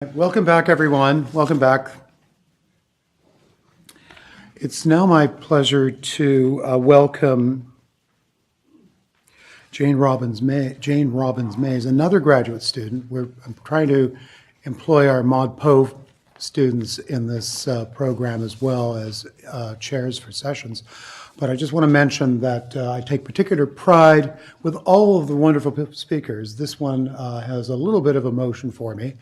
Welcome back, everyone. Welcome back. It's now my pleasure to welcome Jane Robbins May. Jane Robbins May is another graduate student. I'm trying to employ our Mod Po students in this program as well as chairs for sessions. But I just want to mention that I take particular pride with all of the wonderful speakers. This one has a little bit of emotion for me.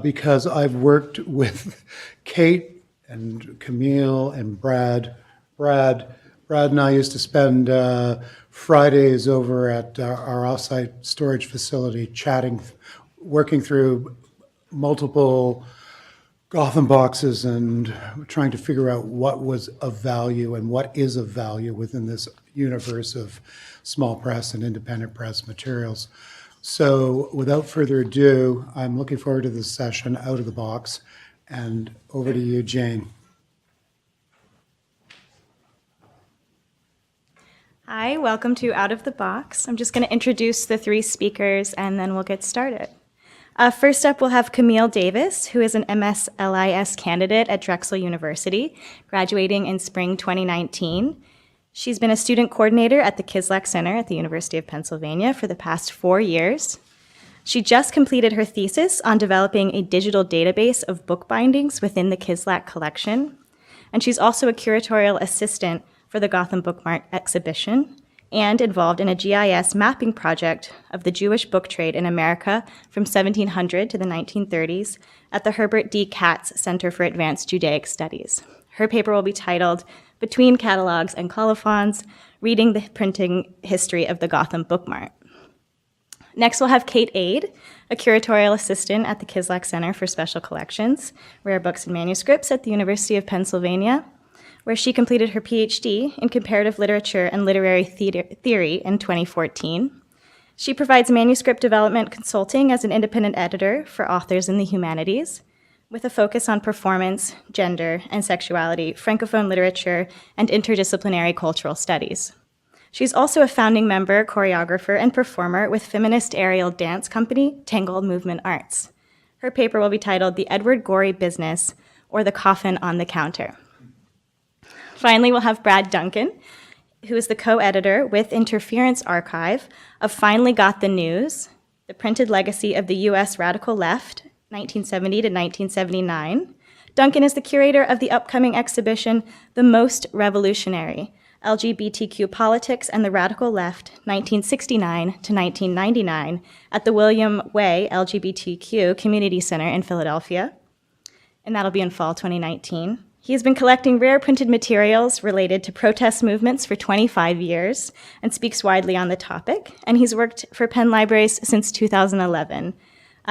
Because I've worked with Kate and Camille and Brad. Brad and I used to spend Fridays over at our offsite storage facility chatting, working through multiple Gotham boxes and trying to figure out what was of value and what is of value within this universe of small press and independent press materials. So without further ado, I'm looking forward to this session out of the box, and over to you, Jane. Hi, welcome to Out of the Box. I'm just going to introduce the three speakers and then we'll get started. First up, we'll have Camille Davis, who is an MSLIS candidate at Drexel University, graduating in spring 2019. She's been a student coordinator at the Kislak Center at the University of Pennsylvania for the past 4 years. She just completed her thesis on developing a digital database of book bindings within the Kislak collection. And she's also a curatorial assistant for the Gotham Book Mart exhibition and involved in a GIS mapping project of the Jewish book trade in America from 1700 to the 1930s at the Herbert D. Katz Center for Advanced Judaic Studies. Her paper will be titled Between Catalogues and Colophons, Reading the Printing History of the Gotham Book Mart. Next, we'll have Kate Aid, a curatorial assistant at the Kislak Center for Special Collections, Rare Books and Manuscripts at the University of Pennsylvania, where she completed her PhD in comparative literature and literary theory in 2014. She provides manuscript development consulting as an independent editor for authors in the humanities, with a focus on performance, gender, and sexuality, Francophone literature, and interdisciplinary cultural studies. She's also a founding member, choreographer, and performer with feminist aerial dance company, Tangled Movement Arts. Her paper will be titled The Edward Gorey Business, or The Coffin on the Counter. Finally, we'll have Brad Duncan, who is the co-editor with Interference Archive of Finally Got the News, The Printed Legacy of the U.S. Radical Left, 1970 to 1979. Duncan is the curator of the upcoming exhibition, The Most Revolutionary, LGBTQ Politics and the Radical Left, 1969 to 1999, at the William Way LGBTQ Community Center in Philadelphia, and that'll be in fall 2019. He has been collecting rare printed materials related to protest movements for 25 years and speaks widely on the topic, and he's worked for Penn Libraries since 2011.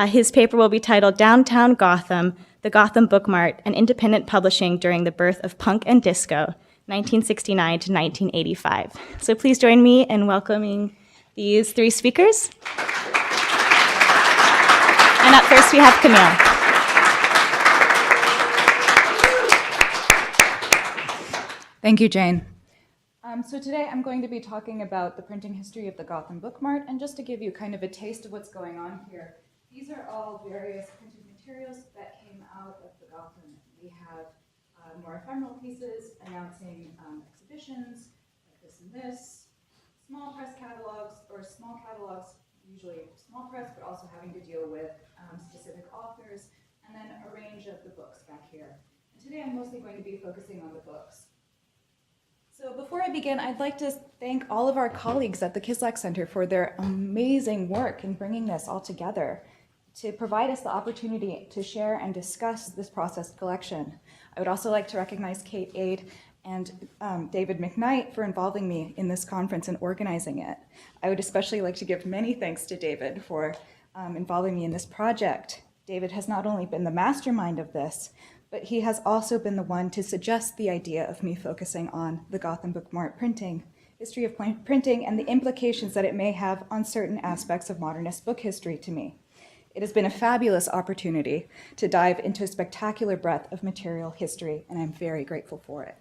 His paper will be titled Downtown Gotham, the Gotham Book Mart, and Independent Publishing During the Birth of Punk and Disco, 1969 to 1985. So please join me in welcoming these three speakers. And up first we have Camille. Thank you, Jane. So today I'm going to be talking about the printing history of the Gotham Book Mart, and just to give you kind of a taste of what's going on here, these are all various printed materials that came out of the Gotham. We have more ephemeral pieces announcing exhibitions, like this and this, small press catalogs, or small catalogs, usually small press, but also having to deal with specific authors, and then a range of the books back here. And today I'm mostly going to be focusing on the books. So before I begin, I'd like to thank all of our colleagues at the Kislak Center for their amazing work in bringing this all together to provide us the opportunity to share and discuss this processed collection. I would also like to recognize Kate Aid and David McKnight for involving me in this conference and organizing it. I would especially like to give many thanks to David for involving me in this project. David has not only been the mastermind of this, but he has also been the one to suggest the idea of me focusing on the Gotham Book Mart printing, history of printing, and the implications that it may have on certain aspects of modernist book history to me. It has been a fabulous opportunity to dive into a spectacular breadth of material history, and I'm very grateful for it.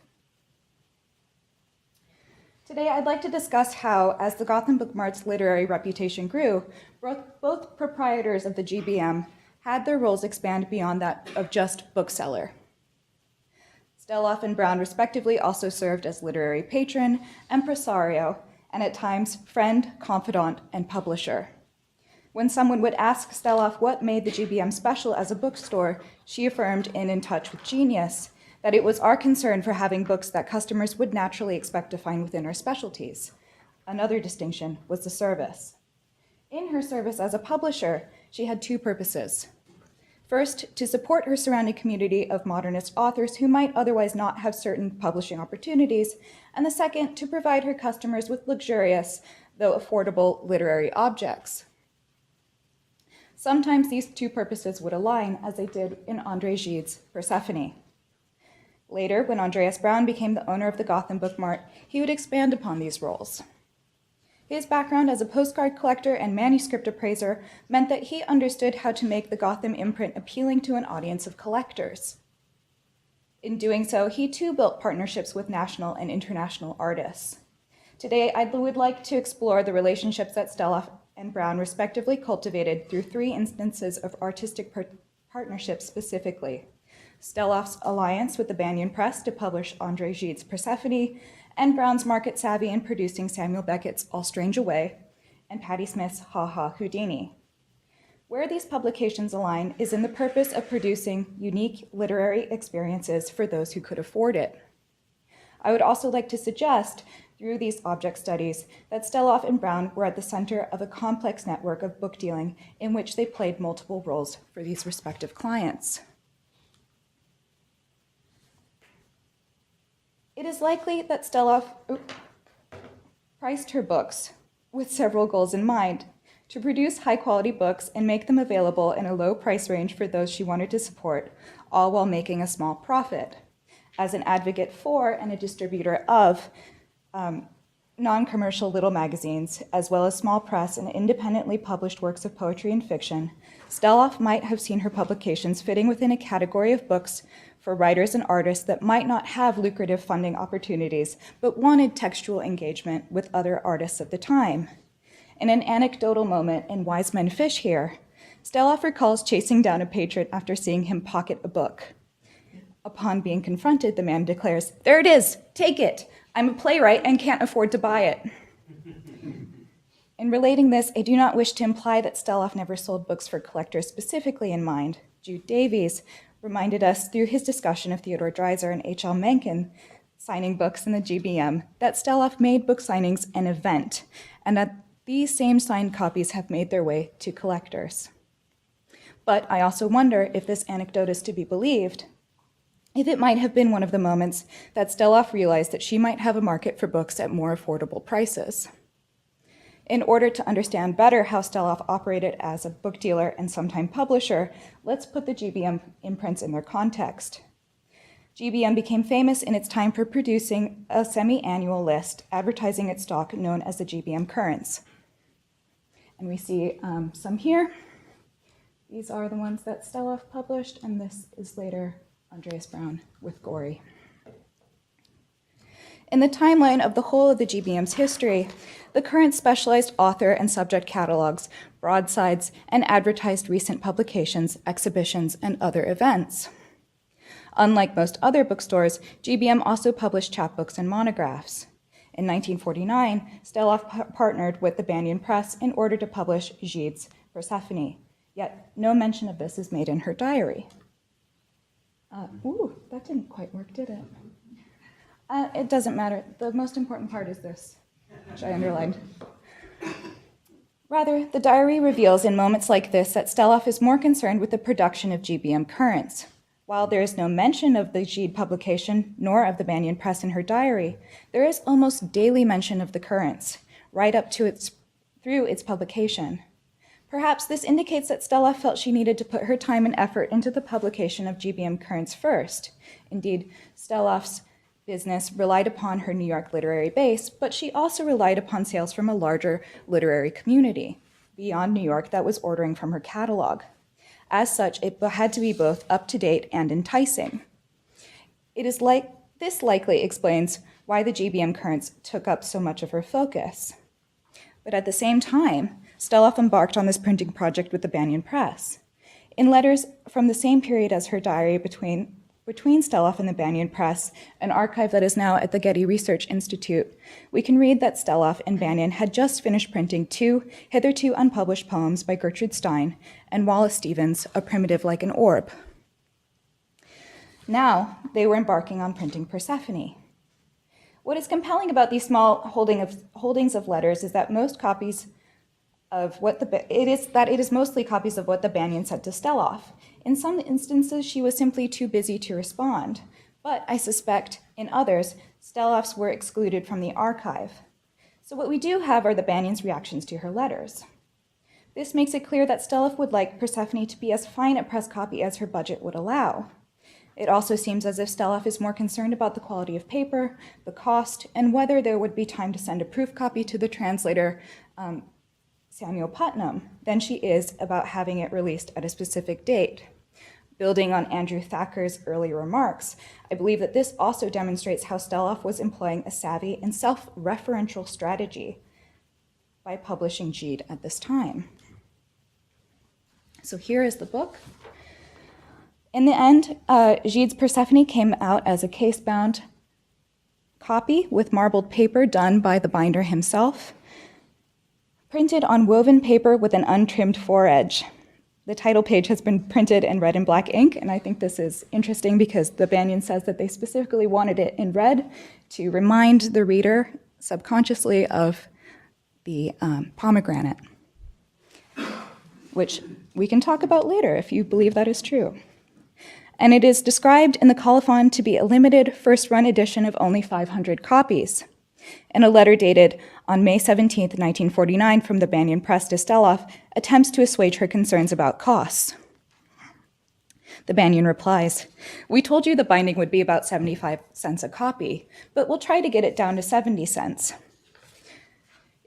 Today, I'd like to discuss how, as the Gotham Book Mart's literary reputation grew, both proprietors of the GBM had their roles expand beyond that of just bookseller. Steloff and Brown respectively also served as literary patron, impresario, and at times friend, confidant, and publisher. When someone would ask Steloff what made the GBM special as a bookstore, she affirmed in Touch with Genius that it was our concern for having books that customers would naturally expect to find within our specialties. Another distinction was the service. In her service as a publisher, she had two purposes. First, to support her surrounding community of modernist authors who might otherwise not have certain publishing opportunities, and the second, to provide her customers with luxurious, though affordable, literary objects. Sometimes these two purposes would align, as they did in André Gide's Persephone. Later, when Andreas Brown became the owner of the Gotham Book Mart, he would expand upon these roles. His background as a postcard collector and manuscript appraiser meant that he understood how to make the Gotham imprint appealing to an audience of collectors. In doing so, he too built partnerships with national and international artists. Today, I would like to explore the relationships that Steloff and Brown respectively cultivated through three instances of artistic partnerships specifically: Steloff's alliance with the Banyan Press to publish André Gide's Persephone, and Brown's market savvy in producing Samuel Beckett's All Strange Away, and Patti Smith's Ha Ha Houdini. Where these publications align is in the purpose of producing unique literary experiences for those who could afford it. I would also like to suggest, through these object studies, that Steloff and Brown were at the center of a complex network of book dealing in which they played multiple roles for these respective clients. It is likely that Steloff priced her books with several goals in mind: to produce high-quality books and make them available in a low price range for those she wanted to support, all while making a small profit. As an advocate for and a distributor of non-commercial little magazines, as well as small press and independently published works of poetry and fiction, Steloff might have seen her publications fitting within a category of books for writers and artists that might not have lucrative funding opportunities, but wanted textual engagement with other artists of the time. In an anecdotal moment in Wise Men Fish Here, Steloff recalls chasing down a patron after seeing him pocket a book. Upon being confronted, the man declares, "There it is, take it. I'm a playwright and can't afford to buy it." In relating this, I do not wish to imply that Steloff never sold books for collectors specifically in mind. Jude Davies reminded us through his discussion of Theodore Dreiser and H.L. Mencken signing books in the GBM that Steloff made book signings an event, and that these same signed copies have made their way to collectors. But I also wonder if this anecdote is to be believed, if it might have been one of the moments that Steloff realized that she might have a market for books at more affordable prices. In order to understand better how Steloff operated as a book dealer and sometime publisher, let's put the GBM imprints in their context. GBM became famous in its time for producing a semi-annual list advertising its stock known as the GBM Currents. And we see some here. These are the ones that Steloff published, and this is later Andreas Brown with Gorey. In the timeline of the whole of the GBM's history, the current specialized author and subject catalogs, broadsides, and advertised recent publications, exhibitions, and other events. Unlike most other bookstores, GBM also published chapbooks and monographs. In 1949, Steloff partnered with the Banyan Press in order to publish Gide's Persephone, yet no mention of this is made in her diary. That didn't quite work, did it? It doesn't matter. The most important part is this, which I underlined. Rather, the diary reveals in moments like this that Steloff is more concerned with the production of GBM Currents. While there is no mention of the Gide publication, nor of the Banyan Press in her diary, there is almost daily mention of the Currents, right up to through its publication. Perhaps this indicates that Steloff felt she needed to put her time and effort into the publication of GBM Currents first. Indeed, Steloff's business relied upon her New York literary base, but she also relied upon sales from a larger literary community beyond New York that was ordering from her catalog. As such, it had to be both up-to-date and enticing. This likely explains why the GBM Currents took up so much of her focus. But at the same time, Steloff embarked on this printing project with the Banyan Press. In letters from the same period as her diary between Steloff and the Banyan Press, an archive that is now at the Getty Research Institute, we can read that Steloff and Banyan had just finished printing 2 hitherto unpublished poems by Gertrude Stein and Wallace Stevens' A Primitive Like an Orb. Now they were embarking on printing Persephone. What is compelling about these small holdings of letters is that most copies of it is mostly copies of what the Banyan sent to Steloff. In some instances, she was simply too busy to respond, but I suspect in others, Steloff's were excluded from the archive. So what we do have are the Banyan's reactions to her letters. This makes it clear that Steloff would like Persephone to be as fine a press copy as her budget would allow. It also seems as if Steloff is more concerned about the quality of paper, the cost, and whether there would be time to send a proof copy to the translator, Samuel Putnam, than she is about having it released at a specific date. Building on Andrew Thacker's earlier remarks, I believe that this also demonstrates how Steloff was employing a savvy and self-referential strategy by publishing Gide at this time. So here is the book. In the end, Gide's Persephone came out as a case-bound copy with marbled paper done by the binder himself, printed on woven paper with an untrimmed foredge. The title page has been printed in red and black ink, and I think this is interesting because the Banyan says that they specifically wanted it in red to remind the reader subconsciously of the pomegranate, which we can talk about later if you believe that is true. And it is described in the Colophon to be a limited first-run edition of only 500 copies. In a letter dated on May 17, 1949, from the Banyan Press to Steloff, attempts to assuage her concerns about costs. The Banyan replies, "We told you the binding would be about 75 cents a copy, but we'll try to get it down to 70 cents.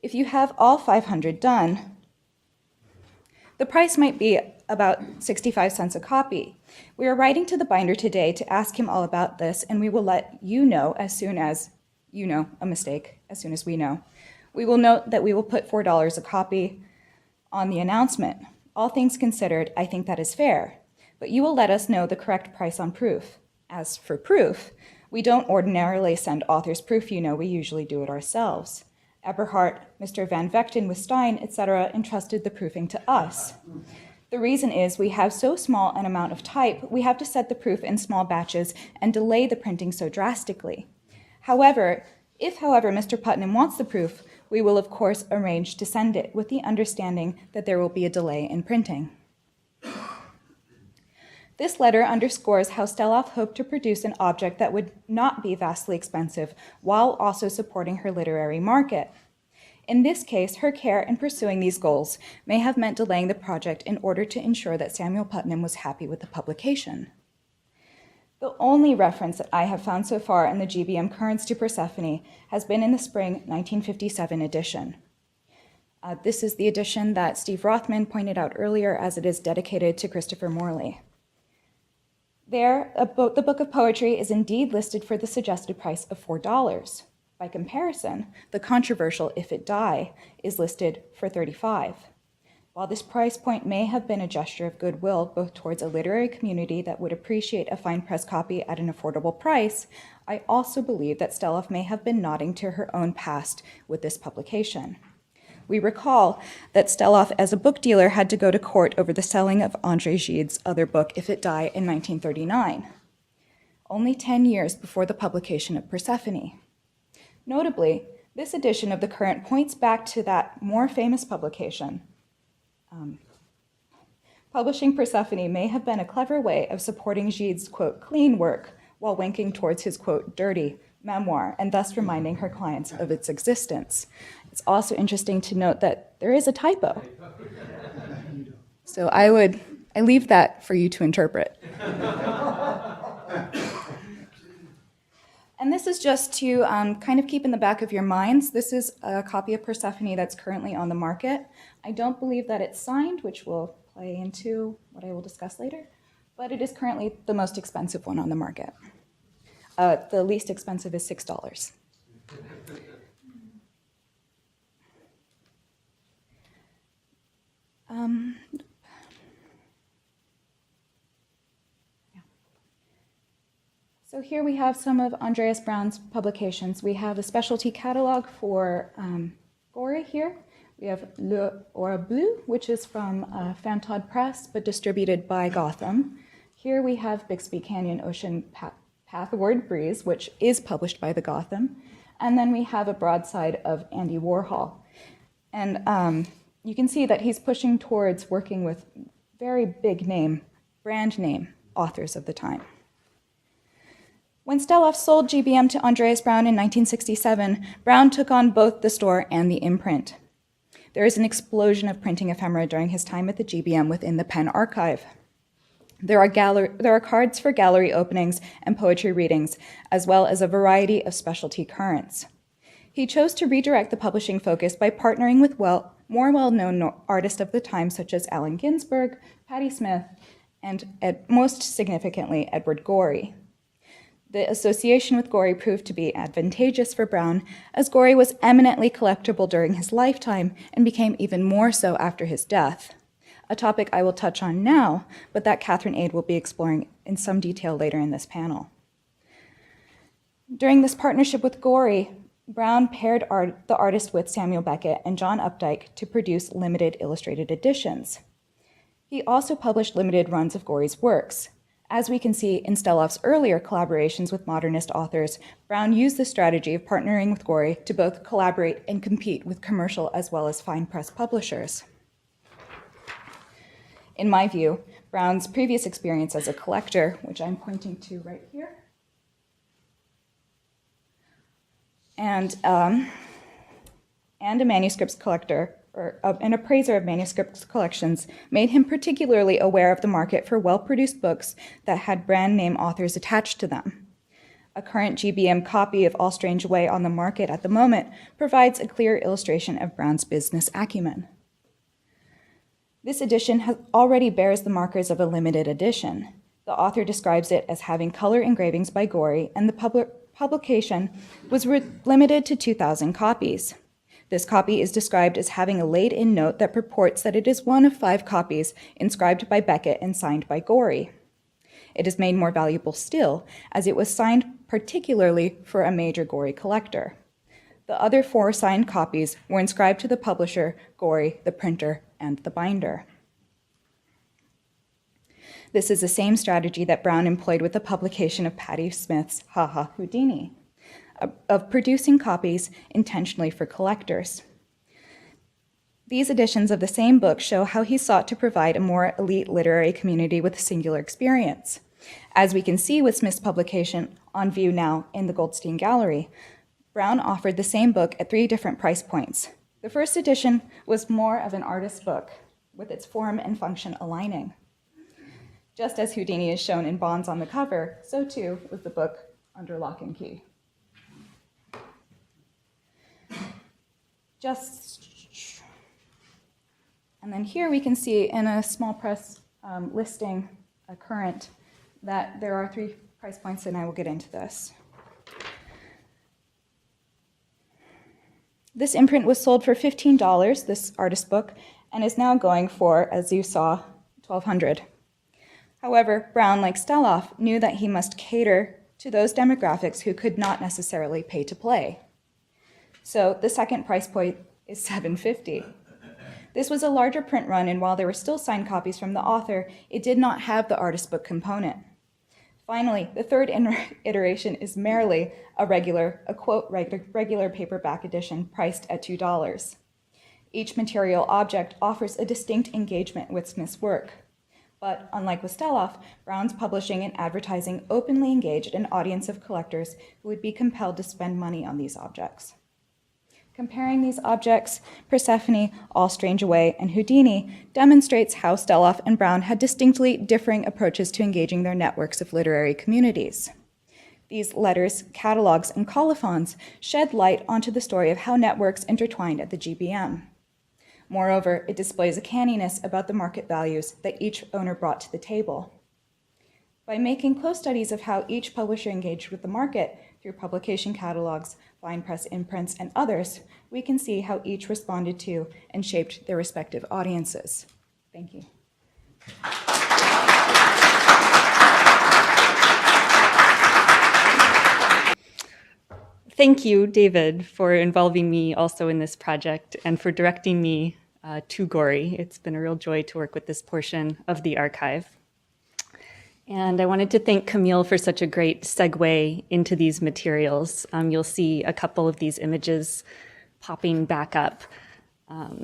If you have all 500 done, the price might be about 65 cents a copy. We are writing to the binder today to ask him all about this, and we will let you know as soon as you know a mistake, as soon as we know. We will note that we will put $4 a copy on the announcement. All things considered, I think that is fair, but you will let us know the correct price on proof. As for proof, we don't ordinarily send authors proof, we usually do it ourselves. Eberhardt, Mr. Van Vechten with Stein, etc., entrusted the proofing to us. The reason is we have so small an amount of type, we have to set the proof in small batches and delay the printing so drastically. However, if Mr. Putnam wants the proof, we will of course arrange to send it with the understanding that there will be a delay in printing." This letter underscores how Steloff hoped to produce an object that would not be vastly expensive while also supporting her literary market. In this case, her care in pursuing these goals may have meant delaying the project in order to ensure that Samuel Putnam was happy with the publication. The only reference that I have found so far in the GBM Currents to Persephone has been in the spring 1957 edition. This is the edition that Steve Rothman pointed out earlier, as it is dedicated to Christopher Morley. There, the book of poetry is indeed listed for the suggested price of $4. By comparison, the controversial If It Die is listed for $35. While this price point may have been a gesture of goodwill both towards a literary community that would appreciate a fine press copy at an affordable price, I also believe that Steloff may have been nodding to her own past with this publication. We recall that Steloff, as a book dealer, had to go to court over the selling of André Gide's other book, If It Die, in 1939, only 10 years before the publication of Persephone. Notably, this edition of the Current points back to that more famous publication. Publishing Persephone may have been a clever way of supporting Gide's, quote, clean work while winking towards his, quote, dirty memoir, and thus reminding her clients of its existence. It's also interesting to note that there is a typo. So I leave that for you to interpret. And this is just to kind of keep in the back of your minds. This is a copy of Persephone that's currently on the market. I don't believe that it's signed, which will play into what I will discuss later, but it is currently the most expensive one on the market. The least expensive is $6. So here we have some of Andreas Brown's publications. We have a specialty catalog for Gorey here. We have Le Or Bleu, which is from Fantod Press, but distributed by Gotham. Here we have Bixby Canyon Ocean Path Word Breeze, which is published by the Gotham. And then we have a broadside of Andy Warhol. And you can see that he's pushing towards working with very big name, brand name authors of the time. When Steloff sold GBM to Andreas Brown in 1967, Brown took on both the store and the imprint. There is an explosion of printing ephemera during his time at the GBM within the Penn archive. There are cards for gallery openings and poetry readings, as well as a variety of specialty currents. He chose to redirect the publishing focus by partnering with more well-known artists of the time, such as Allen Ginsberg, Patti Smith, and most significantly, Edward Gorey. The association with Gorey proved to be advantageous for Brown, as Gorey was eminently collectible during his lifetime and became even more so after his death, a topic I will touch on now, but that Catherine Ade will be exploring in some detail later in this panel. During this partnership with Gorey, Brown paired the artist with Samuel Beckett and John Updike to produce limited illustrated editions. He also published limited runs of Gorey's works. As we can see in Steloff's earlier collaborations with modernist authors, Brown used the strategy of partnering with Gorey to both collaborate and compete with commercial as well as fine press publishers. In my view, Brown's previous experience as a collector, which I'm pointing to right here, and a manuscripts collector, or an appraiser of manuscripts collections, made him particularly aware of the market for well-produced books that had brand name authors attached to them. A current GBM copy of All Strange Away on the market at the moment provides a clear illustration of Brown's business acumen. This edition already bears the markers of a limited edition. The author describes it as having color engravings by Gorey, and the publication was limited to 2,000 copies. This copy is described as having a laid-in note that purports that it is one of 5 copies inscribed by Beckett and signed by Gorey. It is made more valuable still, as it was signed particularly for a major Gorey collector. The other 4 signed copies were inscribed to the publisher, Gorey, the printer, and the binder. This is the same strategy that Brown employed with the publication of Patti Smith's Ha Ha Houdini, of producing copies intentionally for collectors. These editions of the same book show how he sought to provide a more elite literary community with a singular experience. As we can see with Smith's publication on view now in the Goldstein Gallery, Brown offered the same book at 3 different price points. The first edition was more of an artist's book, with its form and function aligning. Just as Houdini is shown in Bonds on the cover, so too was the book under lock and key. And then here we can see in a small press listing, a current, that there are 3 price points, and I will get into this. This imprint was sold for $15, this artist book, and is now going for, as you saw, $1,200. However, Brown, like Steloff, knew that he must cater to those demographics who could not necessarily pay to play. So the second price point is $750. This was a larger print run, and while there were still signed copies from the author, it did not have the artist book component. Finally, the third iteration is merely a regular paperback edition priced at $2. Each material object offers a distinct engagement with Smith's work. But unlike with Steloff, Brown's publishing and advertising openly engaged an audience of collectors who would be compelled to spend money on these objects. Comparing these objects, Persephone, All Strange Away, and Houdini, demonstrates how Steloff and Brown had distinctly differing approaches to engaging their networks of literary communities. These letters, catalogues, and colophons shed light onto the story of how networks intertwined at the GBM. Moreover, it displays a canniness about the market values that each owner brought to the table. By making close studies of how each publisher engaged with the market through publication catalogs, fine press imprints, and others, we can see how each responded to and shaped their respective audiences. Thank you. thank you, David, for involving me also in this project and for directing me to Gorey. It's been a real joy to work with this portion of the archive. And I wanted to thank Camille for such a great segue into these materials. You'll see a couple of these images popping back up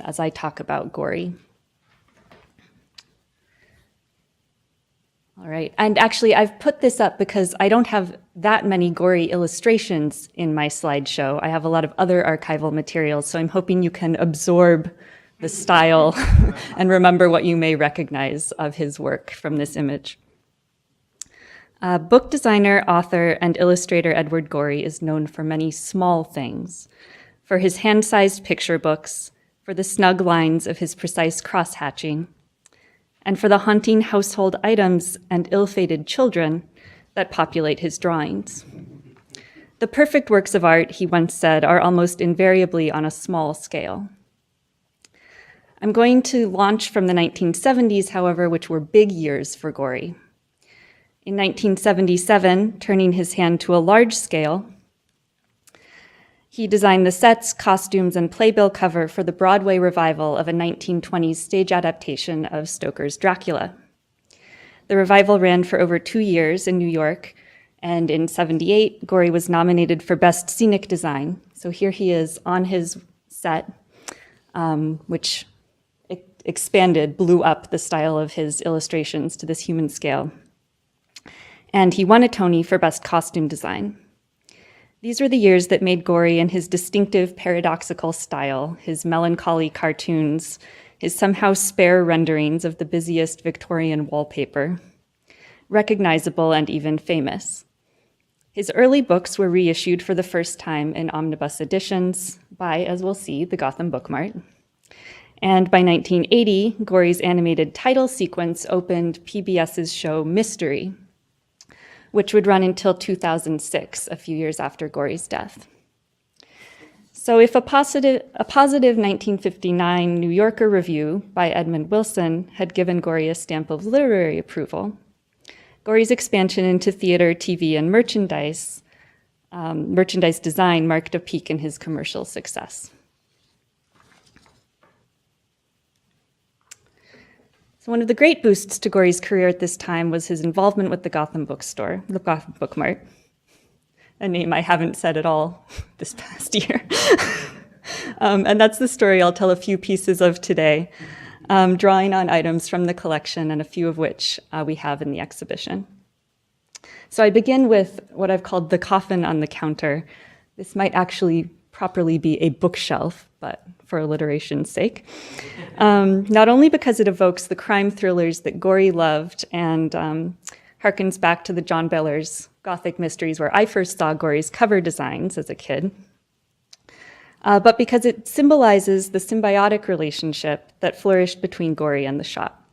as I talk about Gorey. All right, and actually I've put this up because I don't have that many Gorey illustrations in my slideshow. I have a lot of other archival materials, so I'm hoping you can absorb the style and remember what you may recognize of his work from this image. Book designer, author, and illustrator Edward Gorey is known for many small things, for his hand-sized picture books, for the snug lines of his precise cross-hatching, and for the haunting household items and ill-fated children that populate his drawings. The perfect works of art, he once said, are almost invariably on a small scale. I'm going to launch from the 1970s, however, which were big years for Gorey. In 1977, turning his hand to a large scale, he designed the sets, costumes, and playbill cover for the Broadway revival of a 1920s stage adaptation of Stoker's Dracula. The revival ran for over 2 years in New York, and in '78, Gorey was nominated for Best Scenic Design. So here he is on his set, which expanded, blew up the style of his illustrations to this human scale. And he won a Tony for Best Costume Design. These were the years that made Gorey and his distinctive paradoxical style, his melancholy cartoons, his somehow spare renderings of the busiest Victorian wallpaper, recognizable and even famous. His early books were reissued for the first time in omnibus editions by, as we'll see, the Gotham Book Mart. And by 1980, Gorey's animated title sequence opened PBS's show Mystery, which would run until 2006, a few years after Gorey's death. So if a positive 1959 New Yorker review by Edmund Wilson had given Gorey a stamp of literary approval, Gorey's expansion into theater, TV, and merchandise design marked a peak in his commercial success. One of the great boosts to Gorey's career at this time was his involvement with the Gotham bookstore, the Gotham Book Mart, a name I haven't said at all this past year. And that's the story I'll tell a few pieces of today, drawing on items from the collection and a few of which we have in the exhibition. So I begin with what I've called the coffin on the counter. This might actually properly be a bookshelf, but for alliteration's sake. Not only because it evokes the crime thrillers that Gorey loved and harkens back to the John Beller's Gothic mysteries where I first saw Gorey's cover designs as a kid, but because it symbolizes the symbiotic relationship that flourished between Gorey and the shop.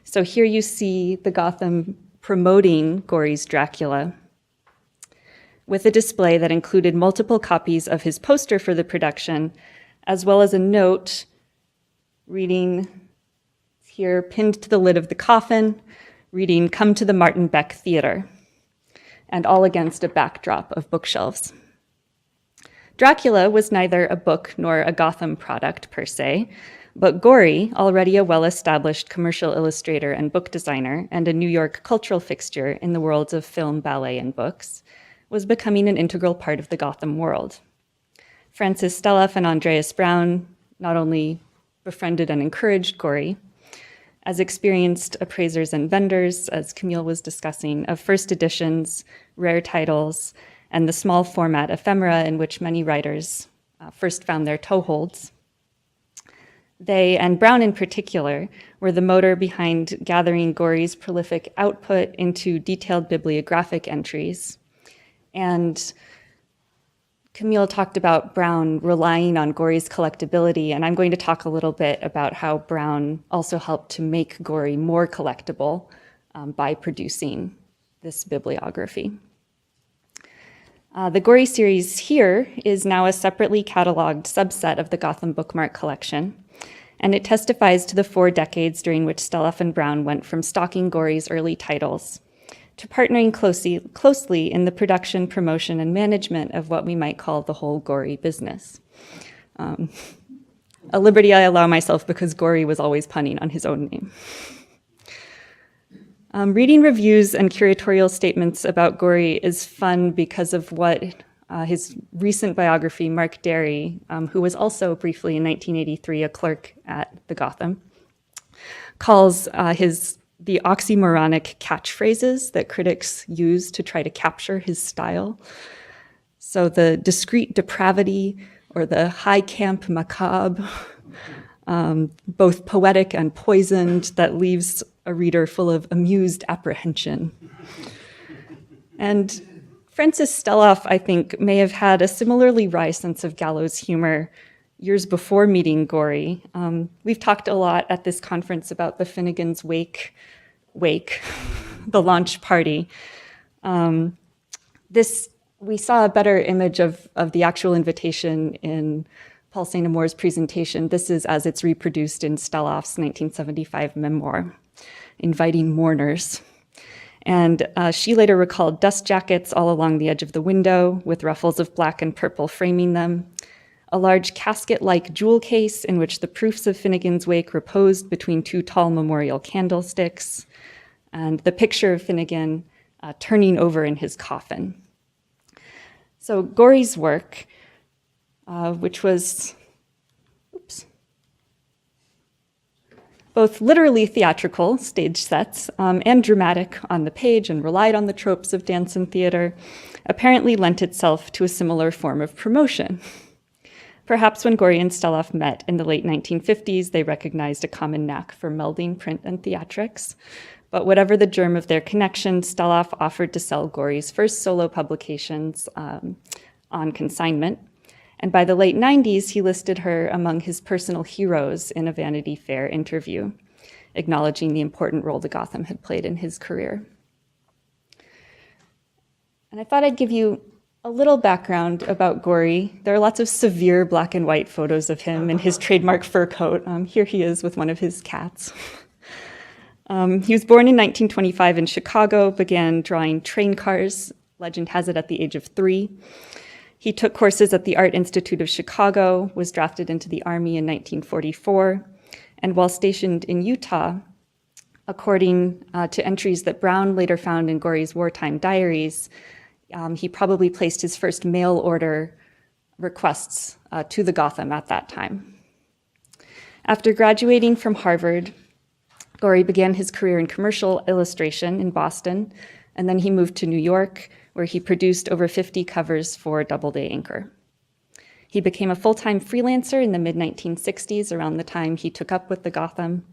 So here you see the Gotham promoting Gorey's Dracula with a display that included multiple copies of his poster for the production, as well as a note reading here, pinned to the lid of the coffin, reading, "Come to the Martin Beck Theater," and all against a backdrop of bookshelves. Dracula was neither a book nor a Gotham product per se, but Gorey, already a well-established commercial illustrator and book designer and a New York cultural fixture in the worlds of film, ballet, and books, was becoming an integral part of the Gotham world. Francis Stelloff and Andreas Brown not only befriended and encouraged Gorey, as experienced appraisers and vendors, as Camille was discussing, of first editions, rare titles, and the small format ephemera in which many writers first found their toeholds. They, and Brown in particular, were the motor behind gathering Gorey's prolific output into detailed bibliographic entries. And Camille talked about Brown relying on Gorey's collectability, and I'm going to talk a little bit about how Brown also helped to make Gorey more collectible by producing this bibliography. The Gorey series here is now a separately cataloged subset of the Gotham Book Mart collection, and it testifies to the 4 decades during which Stelloff and Brown went from stocking Gorey's early titles to partnering closely in the production, promotion, and management of what we might call the whole Gorey business. A liberty I allow myself because Gorey was always punning on his own name. Reading reviews and curatorial statements about Gorey is fun because of what his recent biography, Mark Derry, who was also briefly in 1983 a clerk at the Gotham, calls the oxymoronic catchphrases that critics use to try to capture his style. So the discreet depravity or the high camp macabre, both poetic and poisoned, that leaves a reader full of amused apprehension. And Francis Steloff, I think, may have had a similarly wry sense of gallows humor years before meeting Gorey. We've talked a lot at this conference about the Finnegan's Wake, the launch party. We saw a better image of the actual invitation in Paul St. Amour's presentation. This is as it's reproduced in Steloff's 1975 memoir, Inviting Mourners. And she later recalled dust jackets all along the edge of the window with ruffles of black and purple framing them, a large casket-like jewel case in which the proofs of Finnegan's Wake reposed between two tall memorial candlesticks, and the picture of Finnegan turning over in his coffin. So Gorey's work, which was both literally theatrical, stage sets, and dramatic on the page and relied on the tropes of dance and theater, apparently lent itself to a similar form of promotion. Perhaps when Gorey and Steloff met in the late 1950s, they recognized a common knack for melding print and theatrics. But whatever the germ of their connection, Steloff offered to sell Gorey's first solo publications on consignment. And by the late 90s, he listed her among his personal heroes in a Vanity Fair interview, acknowledging the important role the Gotham had played in his career. And I thought I'd give you a little background about Gorey. There are lots of severe black and white photos of him in his trademark fur coat. Here he is with one of his cats. He was born in 1925 in Chicago, began drawing train cars, legend has it, at the age of 3. He took courses at the Art Institute of Chicago, was drafted into the Army in 1944, and while stationed in Utah, according to entries that Brown later found in Gorey's wartime diaries, he probably placed his first mail order requests to the Gotham at that time. After graduating from Harvard, Gorey began his career in commercial illustration in Boston, and then he moved to New York, where he produced over 50 covers for Doubleday Anchor. He became a full-time freelancer in the mid-1960s, around the time he took up with the Gotham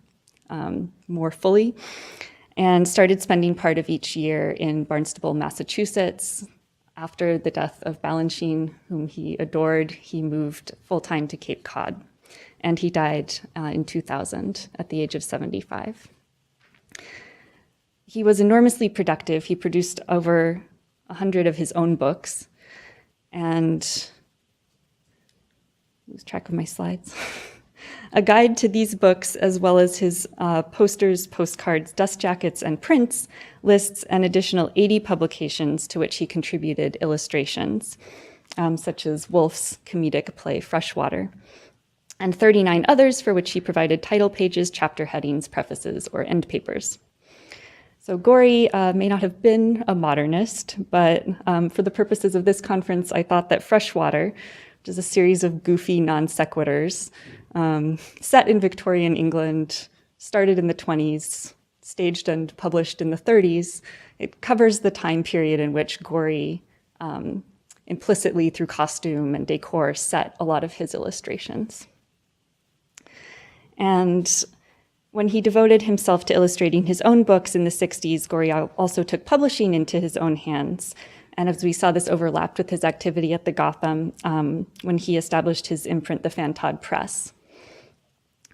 more fully, and started spending part of each year in Barnstable, Massachusetts. After the death of Balanchine, whom he adored, he moved full-time to Cape Cod, and he died in 2000 at the age of 75. He was enormously productive. He produced over 100 of his own books, and lose track of my slides. A guide to these books, as well as his posters, postcards, dust jackets, and prints, lists an additional 80 publications to which he contributed illustrations, such as Woolf's comedic play Freshwater, and 39 others for which he provided title pages, chapter headings, prefaces, or end papers. So Gorey may not have been a modernist, but for the purposes of this conference, I thought that Freshwater, which is a series of goofy non sequiturs, set in Victorian England, started in the 20s, staged and published in the 30s. It covers the time period in which Gorey, implicitly through costume and decor, set a lot of his illustrations. And when he devoted himself to illustrating his own books in the 60s, Gorey also took publishing into his own hands. And as we saw, this overlapped with his activity at the Gotham when he established his imprint, the Fantod Press,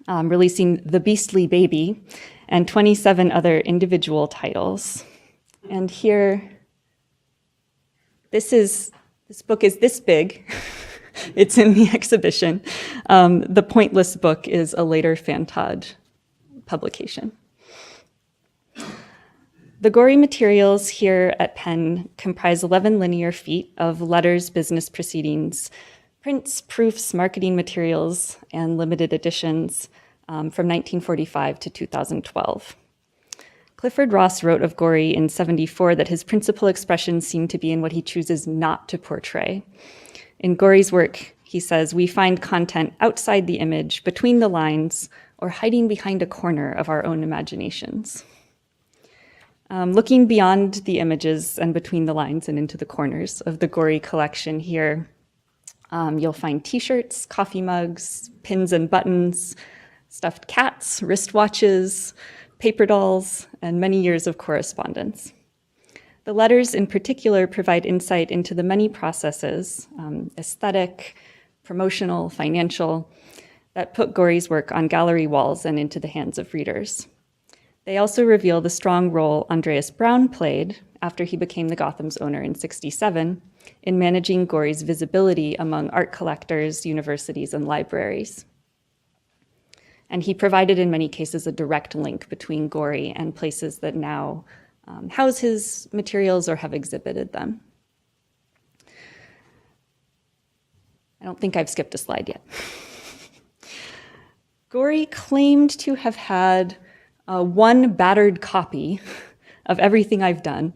releasing The Beastly Baby and 27 other individual titles. And here, this book is this big. It's in the exhibition. The Pointless Book is a later Fantod publication. The Gorey materials here at Penn comprise 11 linear feet of letters, business proceedings, prints, proofs, marketing materials, and limited editions from 1945 to 2012. Clifford Ross wrote of Gorey in '74 that his principal expression seemed to be in what he chooses not to portray. In Gorey's work, he says, we find content outside the image, between the lines, or hiding behind a corner of our own imaginations. Looking beyond the images and between the lines and into the corners of the Gorey collection here, you'll find t-shirts, coffee mugs, pins and buttons, stuffed cats, wristwatches, paper dolls, and many years of correspondence. The letters in particular provide insight into the many processes, aesthetic, promotional, financial, that put Gorey's work on gallery walls and into the hands of readers. They also reveal the strong role Andreas Braun played after he became the Gotham's owner in '67 in managing Gorey's visibility among art collectors, universities, and libraries. And he provided, in many cases, a direct link between Gorey and places that now house his materials or have exhibited them. I don't think I've skipped a slide yet. Gorey claimed to have had one battered copy of everything I've done,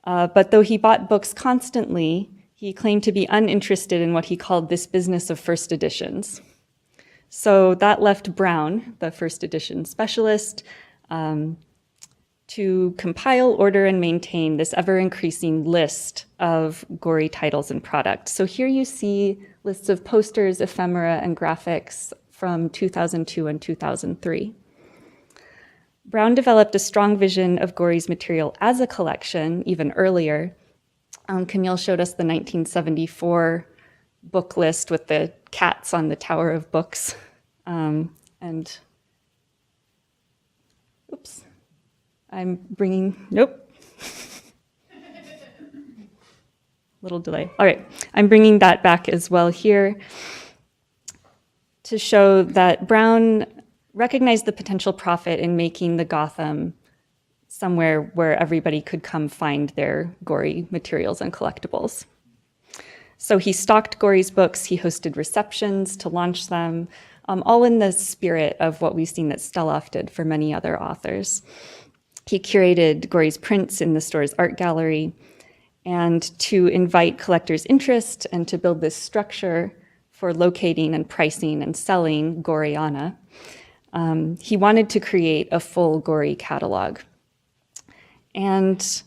but though he bought books constantly, he claimed to be uninterested in what he called this business of first editions. So that left Braun, the first edition specialist, to compile, order, and maintain this ever-increasing list of Gorey titles and products. So here you see lists of posters, ephemera, and graphics from 2002 and 2003. Braun developed a strong vision of Gorey's material as a collection even earlier. Camille showed us the 1974 book list with the cats on the Tower of Books. Oops. Nope. Little delay. All right, I'm bringing that back as well here to show that Braun recognized the potential profit in making the Gotham somewhere where everybody could come find their Gorey materials and collectibles. So he stocked Gorey's books, he hosted receptions to launch them, all in the spirit of what we've seen that Steloff did for many other authors. He curated Gorey's prints in the store's art gallery, and to invite collectors' interest and to build this structure for locating and pricing and selling Goreyana, he wanted to create a full Gorey catalog. And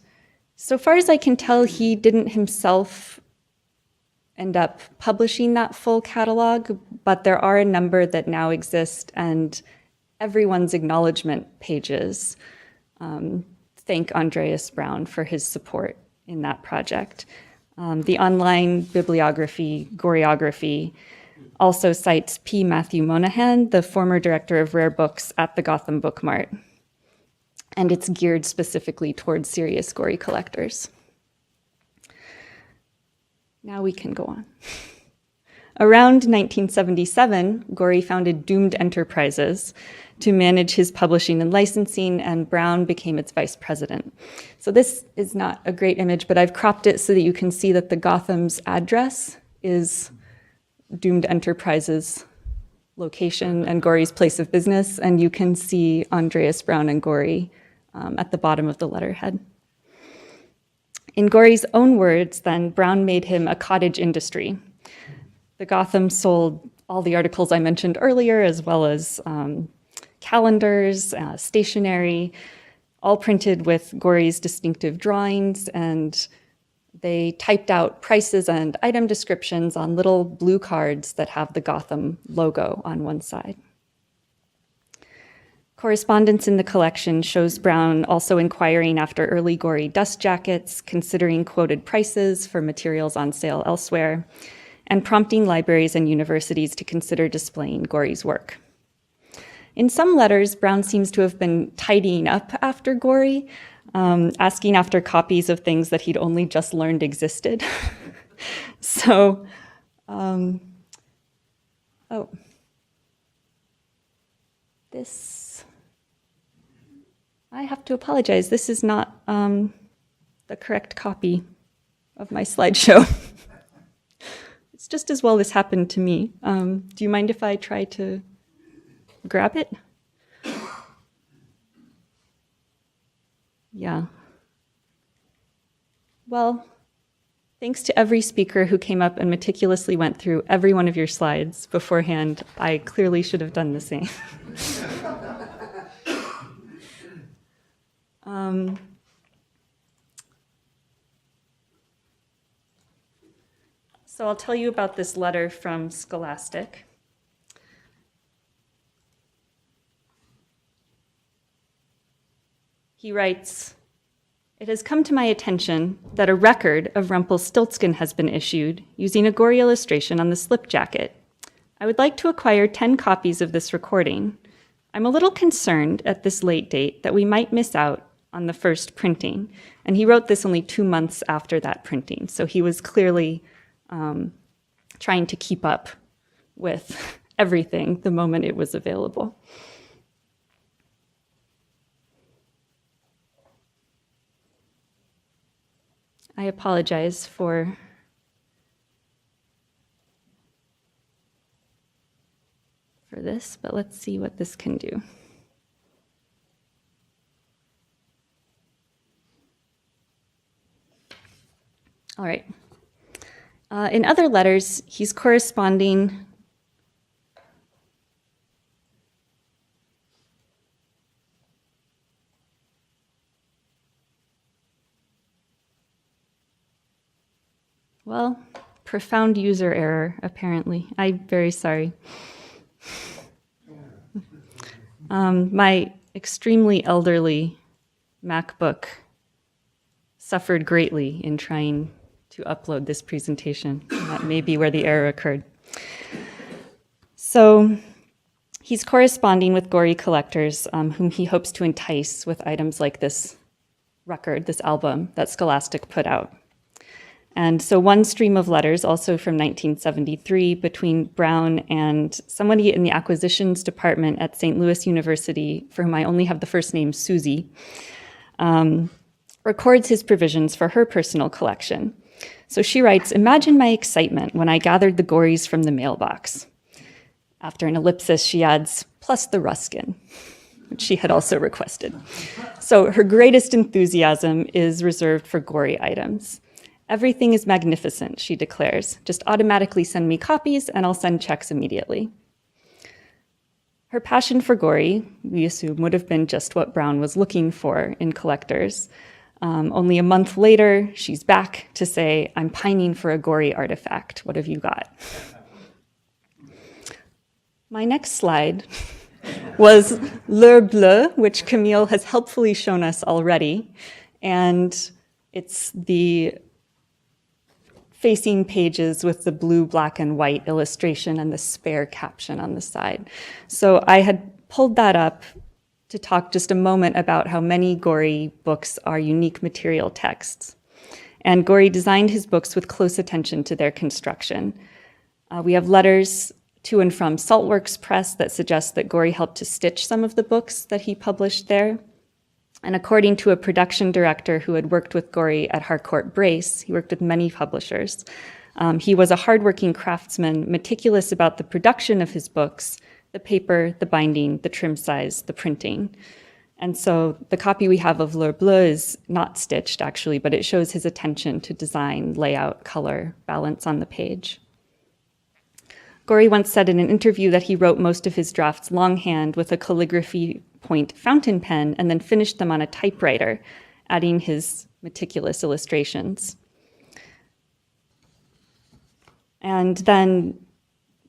so far as I can tell, he didn't himself end up publishing that full catalog, but there are a number that now exist, and everyone's acknowledgement pages thank Andreas Braun for his support in that project. The online bibliography, Goreyography, also cites P. Matthew Monahan, the former director of rare books at the Gotham Book Mart, and it's geared specifically towards serious Gorey collectors. Now we can go on. Around 1977, Gorey founded Doomed Enterprises to manage his publishing and licensing, and Braun became its vice president. So this is not a great image, but I've cropped it so that you can see that the Gotham's address is Doomed Enterprises location and Gorey's place of business, and you can see Andreas Braun and Gorey at the bottom of the letterhead. In Gorey's own words, then, Braun made him a cottage industry. The Gotham sold all the articles I mentioned earlier, as well as calendars, stationery, all printed with Gorey's distinctive drawings, and they typed out prices and item descriptions on little blue cards that have the Gotham logo on one side. Correspondence in the collection shows Braun also inquiring after early Gorey dust jackets, considering quoted prices for materials on sale elsewhere, and prompting libraries and universities to consider displaying Gorey's work. In some letters, Braun seems to have been tidying up after Gorey, asking after copies of things that he'd only just learned existed. So, this I have to apologize. This is not the correct copy of my slideshow. It's just as well this happened to me. Do you mind if I try to grab it? Yeah. Well, thanks to every speaker who came up and meticulously went through every one of your slides beforehand. I clearly should have done the same. So I'll tell you about this letter from Scholastic. He writes, "It has come to my attention that a record of Rumpelstiltskin has been issued using a Gorey illustration on the slip jacket. I would like to acquire 10 copies of this recording. I'm a little concerned at this late date that we might miss out on the first printing." And he wrote this only 2 months after that printing, so he was clearly trying to keep up with everything the moment it was available. I apologize for this, but let's see what this can do. All right. In other letters, he's corresponding well, profound user error, apparently. I'm very sorry. My extremely elderly MacBook suffered greatly in trying to upload this presentation. That may be where the error occurred. So he's corresponding with Gorey collectors whom he hopes to entice with items like this record, this album that Scholastic put out. And so one stream of letters, also from 1973, between Brown and somebody in the acquisitions department at St. Louis University, for whom I only have the first name Susie, records his provisions for her personal collection. So she writes, "Imagine my excitement when I gathered the Goreys from the mailbox." After an ellipsis, she adds, "plus the Ruskin," which she had also requested. So her greatest enthusiasm is reserved for Gorey items. "Everything is magnificent," she declares. "Just automatically send me copies and I'll send checks immediately." Her passion for Gorey, we assume, would have been just what Brown was looking for in collectors. Only a month later, she's back to say, "I'm pining for a Gorey artifact. What have you got?" My next slide was L'Heure Bleue, which Camille has helpfully shown us already. And it's the facing pages with the blue, black, and white illustration and the spare caption on the side. So I had pulled that up to talk just a moment about how many Gorey books are unique material texts. And Gorey designed his books with close attention to their construction. We have letters to and from Saltworks Press that suggest that Gorey helped to stitch some of the books that he published there. And according to a production director who had worked with Gorey at Harcourt Brace, he worked with many publishers, he was a hardworking craftsman, meticulous about the production of his books, the paper, the binding, the trim size, the printing. And so the copy we have of L'Heure Bleue is not stitched, actually, but it shows his attention to design, layout, color, balance on the page. Gorey once said in an interview that he wrote most of his drafts longhand with a calligraphy point fountain pen and then finished them on a typewriter, adding his meticulous illustrations. And then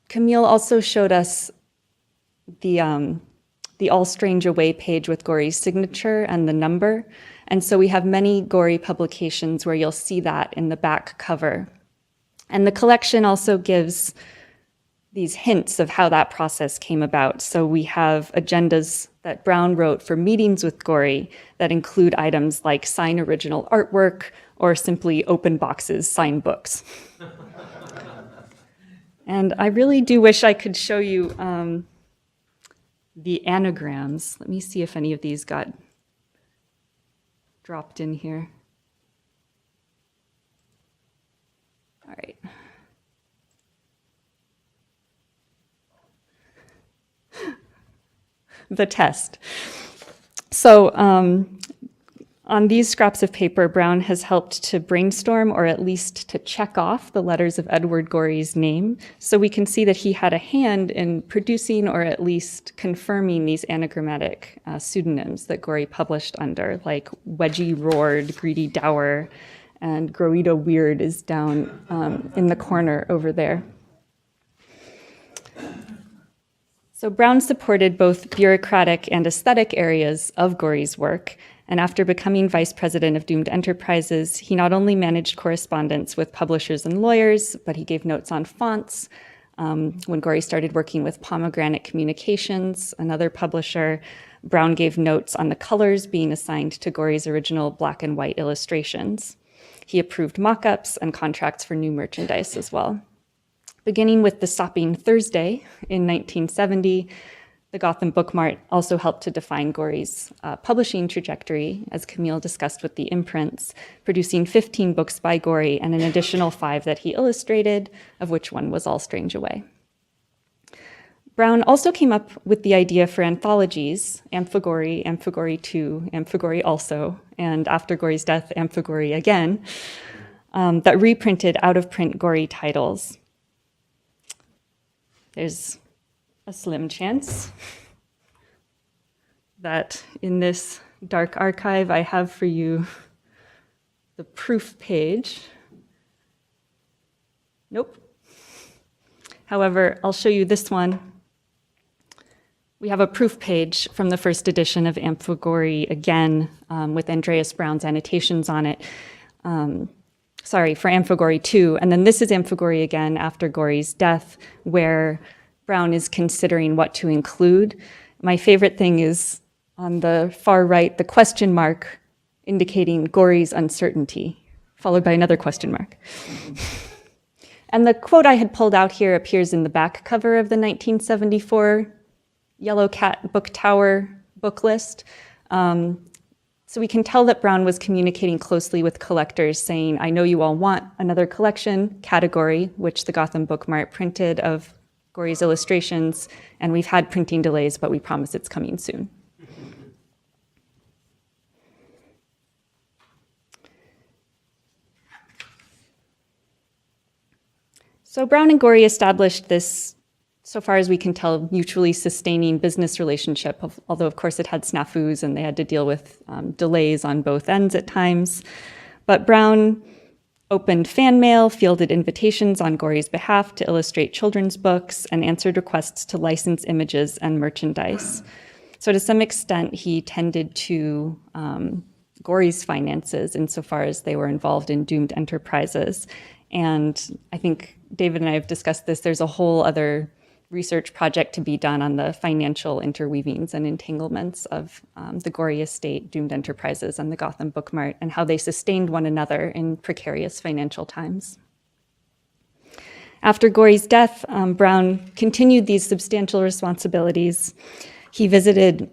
Camille also showed us the All Strange Away page with Gorey's signature and the number. And so we have many Gorey publications where you'll see that in the back cover. And the collection also gives these hints of how that process came about. So we have agendas that Brown wrote for meetings with Gorey that include items like sign original artwork or simply open boxes, sign books. And I really do wish I could show you the anagrams. Let me see if any of these got dropped in here. All right. The test. So on these scraps of paper, Brown has helped to brainstorm, or at least to check off, the letters of Edward Gorey's name. So we can see that he had a hand in producing, or at least confirming, these anagrammatic pseudonyms that Gorey published under, like Wedgie Roared, Greedy Dower, and Groedo Weird is down in the corner over there. So Brown supported both bureaucratic and aesthetic areas of Gorey's work, and after becoming vice president of Doomed Enterprises, he not only managed correspondence with publishers and lawyers, but he gave notes on fonts. When Gorey started working with Pomegranate Communications, another publisher, Brown gave notes on the colors being assigned to Gorey's original black and white illustrations. He approved mock-ups and contracts for new merchandise as well. Beginning with the Sopping Thursday in 1970, the Gotham Book Mart also helped to define Gorey's publishing trajectory, as Camille discussed with the imprints, producing 15 books by Gorey and an additional 5 that he illustrated, of which one was All Strange Away. Brown also came up with the idea for anthologies, Amphigory, Amphigory II, Amphigory also, and after Gorey's death, Amphigory again, that reprinted out-of-print Gorey titles. There's a slim chance that in this dark archive I have for you the proof page. Nope. However, I'll show you this one. We have a proof page from the first edition of Amphigory again, with Andreas Brown's annotations on it. For Amphigory 2. And then this is Amphigory again after Gorey's death, where Brown is considering what to include. My favorite thing is on the far right, the question mark indicating Gorey's uncertainty, followed by another question mark. And the quote I had pulled out here appears in the back cover of the 1974 Yellow Cat Book Tower book list. So we can tell that Brown was communicating closely with collectors, saying, I know you all want another collection, category, which the Gotham Book Mart printed of Gorey's illustrations, and we've had printing delays, but we promise it's coming soon. So Brown and Gorey established this, so far as we can tell, mutually sustaining business relationship, although of course it had snafus and they had to deal with delays on both ends at times. But Brown opened fan mail, fielded invitations on Gorey's behalf to illustrate children's books, and answered requests to license images and merchandise. So to some extent, he tended to Gorey's finances insofar as they were involved in Doomed Enterprises. And I think David and I have discussed this. There's a whole other research project to be done on the financial interweavings and entanglements of the Gorey estate, Doomed Enterprises, and the Gotham Book Mart, and how they sustained one another in precarious financial times. After Gorey's death, Brown continued these substantial responsibilities. He visited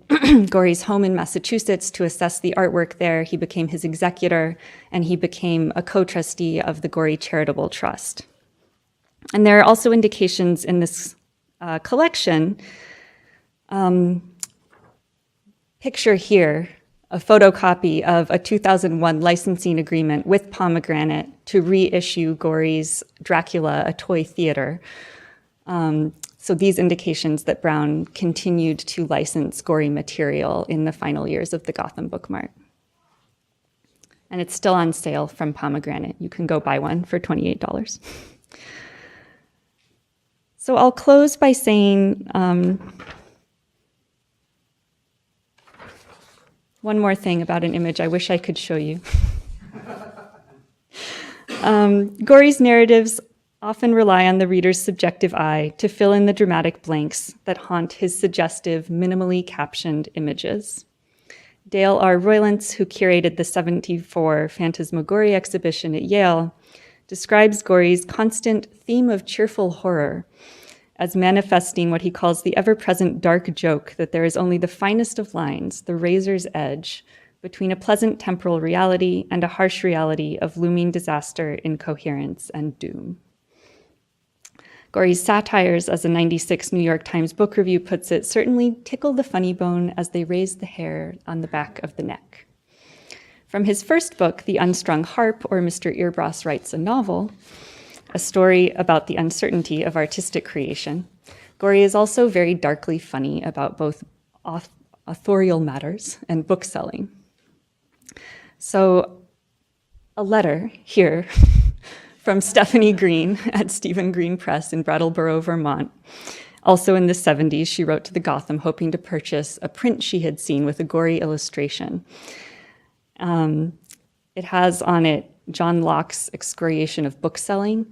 Gorey's home in Massachusetts to assess the artwork there. He became his executor, and he became a co-trustee of the Gorey Charitable Trust. And there are also indications in this collection. Picture here a photocopy of a 2001 licensing agreement with Pomegranate to reissue Gorey's Dracula, a toy theater. So these indications that Brown continued to license Gorey material in the final years of the Gotham Book Mart. And it's still on sale from Pomegranate. You can go buy one for $28. So I'll close by saying one more thing about an image I wish I could show you. Gorey's narratives often rely on the reader's subjective eye to fill in the dramatic blanks that haunt his suggestive, minimally captioned images. Dale R. Roylance, who curated the 74 Phantasmagoria exhibition at Yale, describes Gorey's constant theme of cheerful horror as manifesting what he calls the ever-present dark joke that there is only the finest of lines, the razor's edge, between a pleasant temporal reality and a harsh reality of looming disaster, incoherence, and doom. Gorey's satires, as a 96 New York Times Book Review puts it, certainly tickle the funny bone as they raise the hair on the back of the neck. From his first book, The Unstrung Harp, or Mr. Earbross Writes a Novel, a story about the uncertainty of artistic creation, Gorey is also very darkly funny about both authorial matters and bookselling. So, a letter here from Stephanie Green at Stephen Green Press in Brattleboro, Vermont. Also in the 70s, she wrote to the Gotham hoping to purchase a print she had seen with a Gorey illustration. It has on it John Locke's excoriation of bookselling,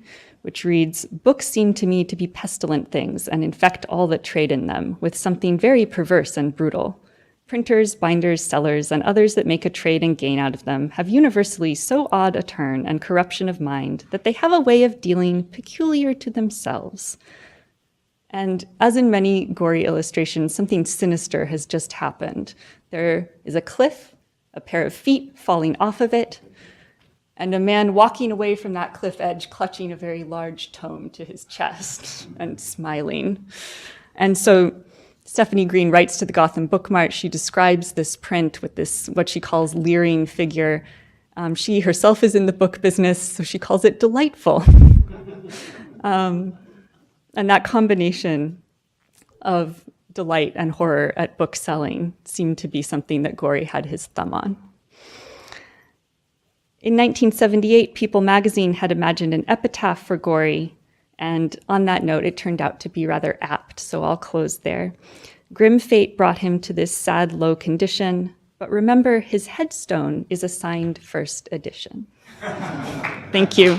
which reads, "Books seem to me to be pestilent things and infect all that trade in them with something very perverse and brutal. Printers, binders, sellers, and others that make a trade and gain out of them have universally so odd a turn and corruption of mind that they have a way of dealing peculiar to themselves." And as in many Gorey illustrations, something sinister has just happened. There is a cliff, a pair of feet falling off of it, and a man walking away from that cliff edge clutching a very large tome to his chest and smiling. And so Stephanie Green writes to the Gotham Book Mart. She describes this print with this, what she calls leering figure. She herself is in the book business, so she calls it delightful. And that combination of delight and horror at book selling seemed to be something that Gorey had his thumb on. In 1978, People magazine had imagined an epitaph for Gorey, and on that note, it turned out to be rather apt, so I'll close there. Grim fate brought him to this sad, low condition, but remember, his headstone is a signed first edition. Thank you.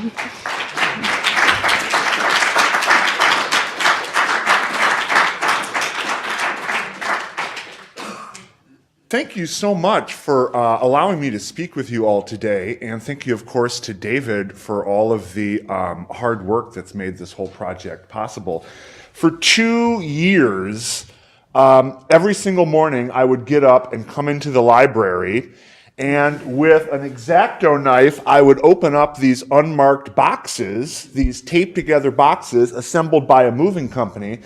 Thank you so much for allowing me to speak with you all today, and thank you, of course, to David for all of the hard work that's made this whole project possible. For 2 years, every single morning, I would get up and come into the library, and with an X-Acto knife, I would open up these unmarked boxes, these taped-together boxes assembled by a moving company,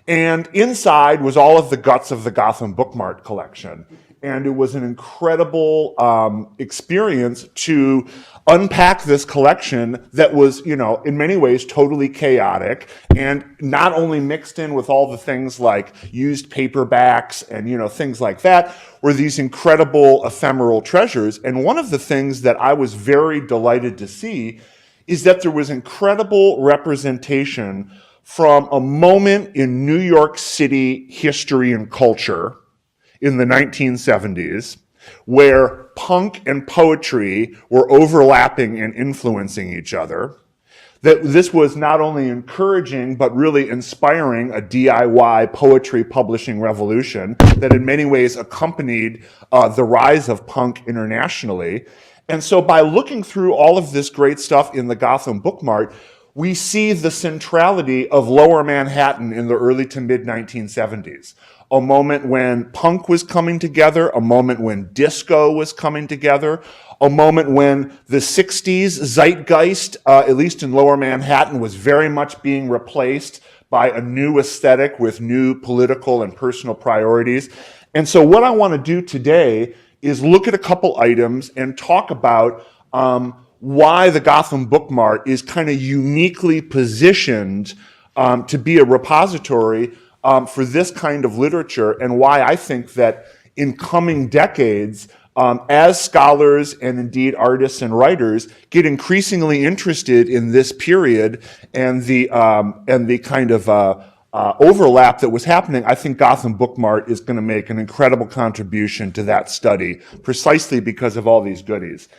and inside was all of the guts of the Gotham Book Mart collection. And it was an incredible experience to unpack this collection that was, you know, in many ways totally chaotic, and not only mixed in with all the things like used paperbacks and, you know, things like that, were these incredible ephemeral treasures. And one of the things that I was very delighted to see is that there was incredible representation from a moment in New York City history and culture in the 1970s, where punk and poetry were overlapping and influencing each other, that this was not only encouraging, but really inspiring a DIY poetry publishing revolution that in many ways accompanied the rise of punk internationally. And so by looking through all of this great stuff in the Gotham Book Mart, we see the centrality of Lower Manhattan in the early to mid 1970s. A moment when punk was coming together, a moment when disco was coming together, a moment when the 60s zeitgeist, at least in Lower Manhattan, was very much being replaced by a new aesthetic with new political and personal priorities. And so what I want to do today is look at a couple items and talk about why the Gotham Book Mart is kind of uniquely positioned to be a repository for this kind of literature, and why I think that in coming decades, as scholars and indeed artists and writers get increasingly interested in this period and the kind of overlap that was happening, I think Gotham Book Mart is going to make an incredible contribution to that study, precisely because of all these goodies.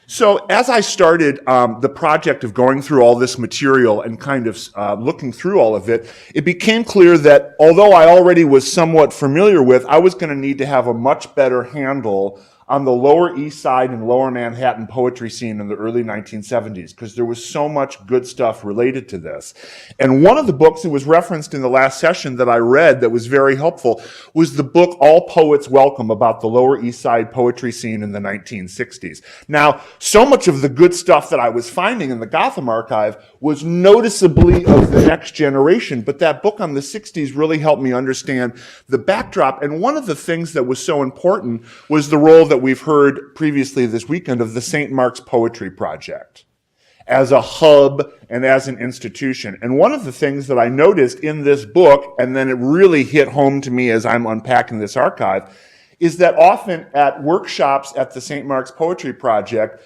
So as I started the project of going through all this material and kind of looking through all of it, it became clear that although I already was somewhat familiar with, I was going to need to have a much better handle on the Lower East Side and Lower Manhattan poetry scene in the early 1970s, because there was so much good stuff related to this. And one of the books that was referenced in the last session that I read that was very helpful was the book All Poets Welcome, about the Lower East Side poetry scene in the 1960s. Now, so much of the good stuff that I was finding in the Gotham archive was noticeably of the next generation, but that book on the 60s really helped me understand the backdrop. And one of the things that was so important was the role that we've heard previously this weekend of the St. Mark's Poetry Project as a hub and as an institution. And one of the things that I noticed in this book, and then it really hit home to me as I'm unpacking this archive, is that often at workshops at the St. Mark's Poetry Project,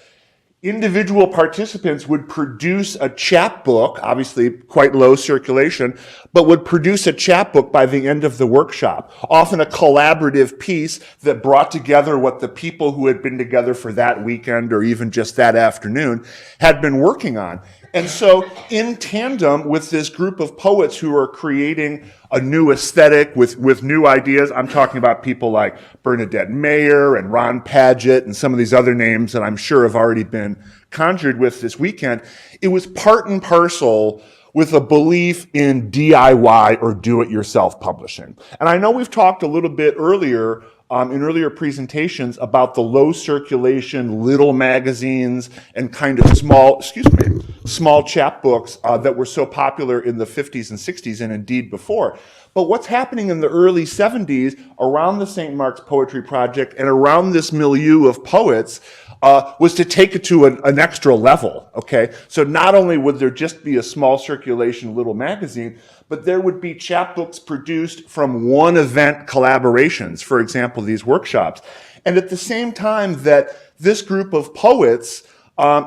individual participants would produce a chapbook, obviously quite low circulation, but would produce a chapbook by the end of the workshop, often a collaborative piece that brought together what the people who had been together for that weekend or even just that afternoon had been working on. And so in tandem with this group of poets who are creating a new aesthetic with new ideas, I'm talking about people like Bernadette Mayer and Ron Padgett and some of these other names that I'm sure have already been conjured with this weekend, it was part and parcel with a belief in DIY or do-it-yourself publishing. And I know we've talked a little bit earlier in earlier presentations about the low circulation little magazines and kind of small chapbooks that were so popular in the 50s and 60s and indeed before. But what's happening in the early 70s around the St. Mark's Poetry Project and around this milieu of poets was to take it to an extra level, okay? So not only would there just be a small circulation little magazine, but there would be chapbooks produced from one event collaborations, for example, these workshops. And at the same time that this group of poets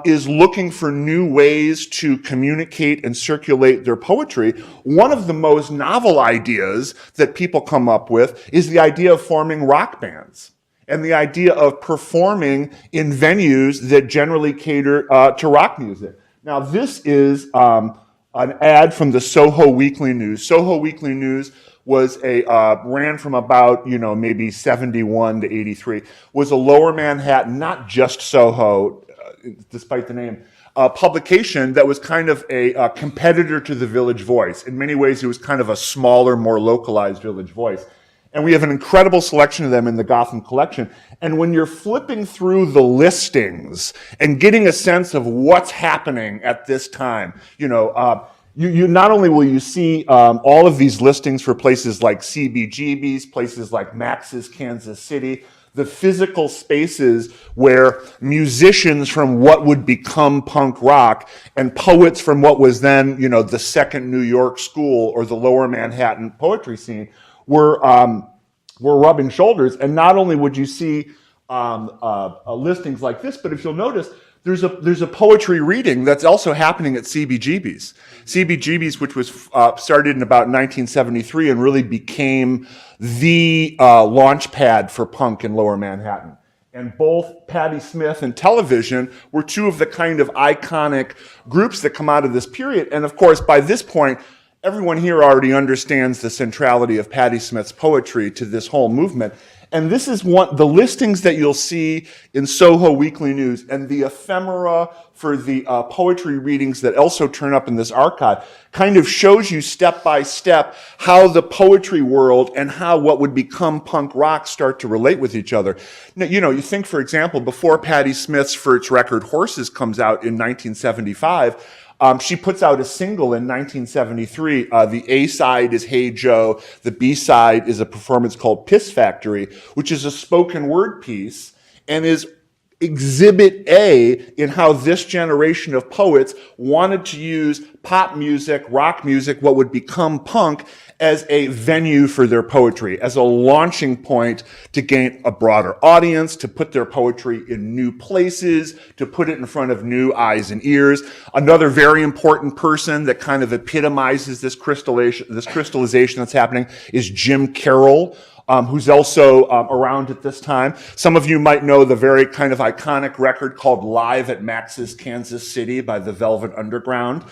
is looking for new ways to communicate and circulate their poetry, one of the most novel ideas that people come up with is the idea of forming rock bands and the idea of performing in venues that generally cater to rock music. Now, this is an ad from the Soho Weekly News. Soho Weekly News was ran from about, maybe 71 to 83, was a Lower Manhattan, not just Soho, despite the name, publication that was kind of a competitor to the Village Voice. In many ways, it was kind of a smaller, more localized Village Voice. And we have an incredible selection of them in the Gotham collection. And when you're flipping through the listings and getting a sense of what's happening at this time, you not only will you see all of these listings for places like CBGB's, places like Max's Kansas City, the physical spaces where musicians from what would become punk rock and poets from what was then, the second New York school or the Lower Manhattan poetry scene were rubbing shoulders. And not only would you see listings like this, but if you'll notice, there's a poetry reading that's also happening at CBGB's. CBGB's, which was started in about 1973 and really became the launch pad for punk in Lower Manhattan. And both Patti Smith and Television were two of the kind of iconic groups that come out of this period. And of course, by this point, everyone here already understands the centrality of Patti Smith's poetry to this whole movement. And this is the listings that you'll see in Soho Weekly News and the ephemera for the poetry readings that also turn up in this archive kind of shows you step by step how the poetry world and how what would become punk rock start to relate with each other. Now, you think, for example, before Patti Smith's For Its Record Horses comes out in 1975, she puts out a single in 1973. The A-side is Hey Joe. The B-side is a performance called Piss Factory, which is a spoken word piece and is exhibit A in how this generation of poets wanted to use pop music, rock music, what would become punk, as a venue for their poetry, as a launching point to gain a broader audience, to put their poetry in new places, to put it in front of new eyes and ears. Another very important person that kind of epitomizes this crystallization that's happening is Jim Carroll. who's also around at this time. Some of you might know the very kind of iconic record called Live at Max's Kansas City by the Velvet Underground.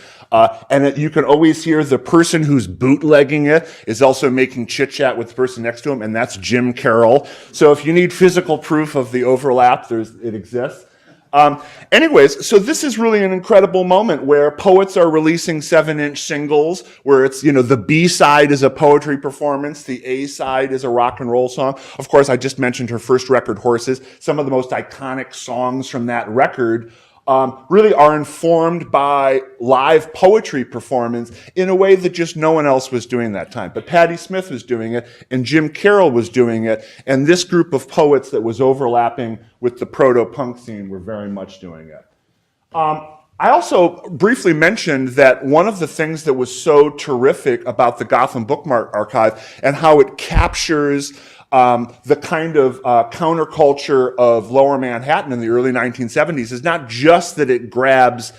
You can always hear the person who's bootlegging it is also making chit-chat with the person next to him, and that's Jim Carroll. So if you need physical proof of the overlap, it exists. Anyways, so this is really an incredible moment where poets are releasing 7-inch singles, where it's, the B side is a poetry performance, the A side is a rock and roll song. Of course, I just mentioned her first record, Horses. Some of the most iconic songs from that record really are informed by live poetry performance in a way that just no one else was doing that time. But Patti Smith was doing it, and Jim Carroll was doing it, and this group of poets that was overlapping with the proto-punk scene were very much doing it. I also briefly mentioned that one of the things that was so terrific about the Gotham Bookmark Archive and how it captures the kind of counterculture of Lower Manhattan in the early 1970s is not just that it grabs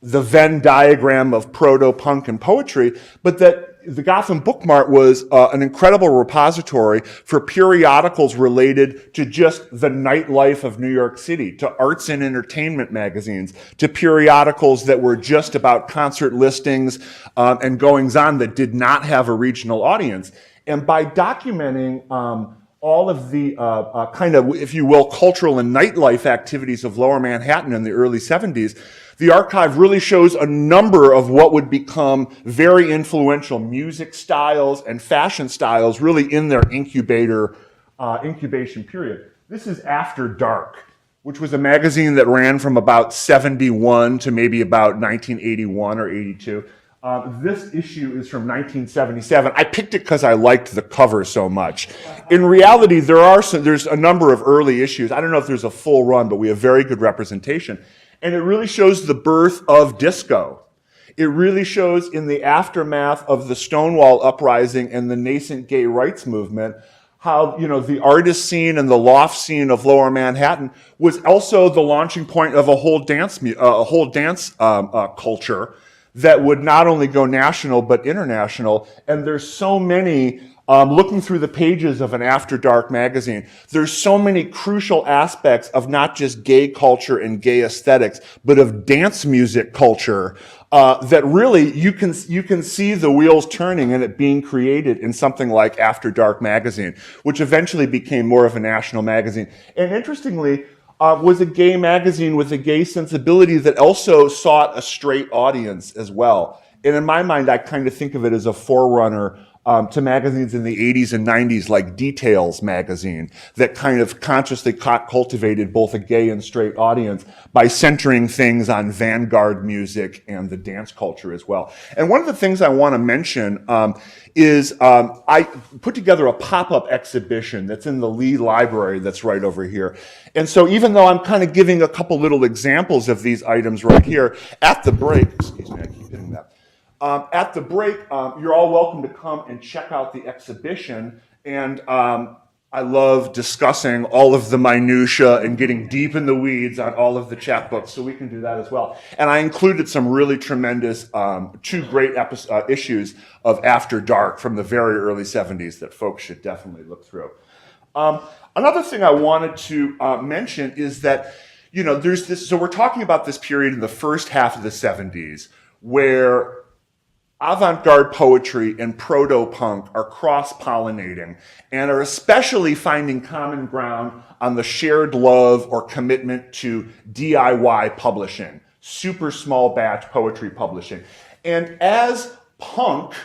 the Venn diagram of proto-punk and poetry, but that the Gotham Bookmark was an incredible repository for periodicals related to just the nightlife of New York City, to arts and entertainment magazines, to periodicals that were just about concert listings and goings-on that did not have a regional audience. And by documenting all of the kind of, if you will, cultural and nightlife activities of Lower Manhattan in the early 70s, the archive really shows a number of what would become very influential music styles and fashion styles really in their incubation period. This is After Dark, which was a magazine that ran from about 71 to maybe about 1981 or 82. This issue is from 1977. I picked it because I liked the cover so much. In reality, there's a number of early issues. I don't know if there's a full run, but we have very good representation. And it really shows the birth of disco. It really shows in the aftermath of the Stonewall Uprising and the nascent gay rights movement how, the artist scene and the loft scene of Lower Manhattan was also the launching point of a whole dance culture that would not only go national but international. And there's so many, looking through the pages of an After Dark magazine, there's so many crucial aspects of not just gay culture and gay aesthetics, but of dance music culture that really you can see the wheels turning and it being created in something like After Dark magazine, which eventually became more of a national magazine. And interestingly, was a gay magazine with a gay sensibility that also sought a straight audience as well. And in my mind, I kind of think of it as a forerunner to magazines in the 80s and 90s like Details magazine that kind of consciously cultivated both a gay and straight audience by centering things on vanguard music and the dance culture as well. And one of the things I want to mention is I put together a pop-up exhibition that's in the Lee Library that's right over here. And so even though I'm kind of giving a couple little examples of these items right here, at the break, excuse me, I keep hitting that. At the break, you're all welcome to come and check out the exhibition. And I love discussing all of the minutia and getting deep in the weeds on all of the chapbooks, so we can do that as well. And I included some really tremendous, two great issues of After Dark from the very early 70s that folks should definitely look through. Another thing I wanted to mention is that, there's this, so we're talking about this period in the first half of the 70s where avant-garde poetry and proto-punk are cross-pollinating and are especially finding common ground on the shared love or commitment to DIY publishing, super small batch poetry publishing. And as punk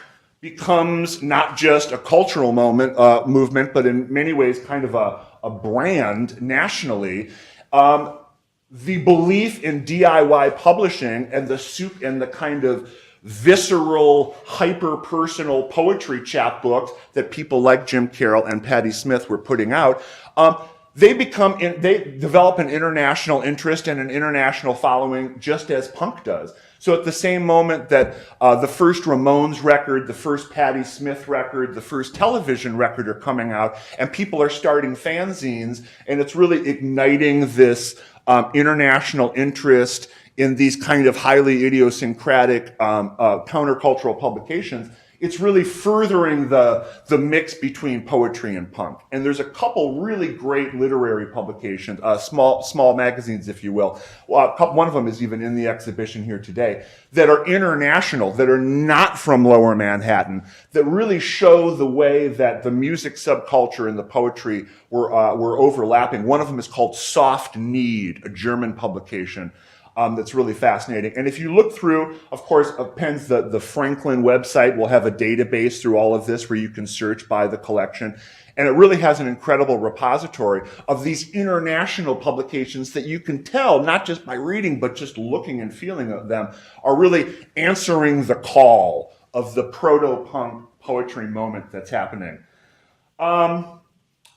becomes not just a cultural movement, but in many ways kind of a brand nationally, the belief in DIY publishing and the kind of visceral, hyper-personal poetry chapbooks that people like Jim Carroll and Patti Smith were putting out, they develop an international interest and an international following just as punk does. So at the same moment that the first Ramones record, the first Patti Smith record, the first television record are coming out, and people are starting fanzines, and it's really igniting this international interest in these kind of highly idiosyncratic countercultural publications, it's really furthering the mix between poetry and punk. And there's a couple really great literary publications, small magazines, if you will. One of them is even in the exhibition here today, that are international, that are not from Lower Manhattan, that really show the way that the music subculture and the poetry were overlapping. One of them is called Soft Need, a German publication. That's really fascinating. And if you look through, of course, Penn's the Franklin website will have a database through all of this where you can search by the collection. And it really has an incredible repository of these international publications that you can tell, not just by reading, but just looking and feeling of them, are really answering the call of the proto-punk poetry moment that's happening.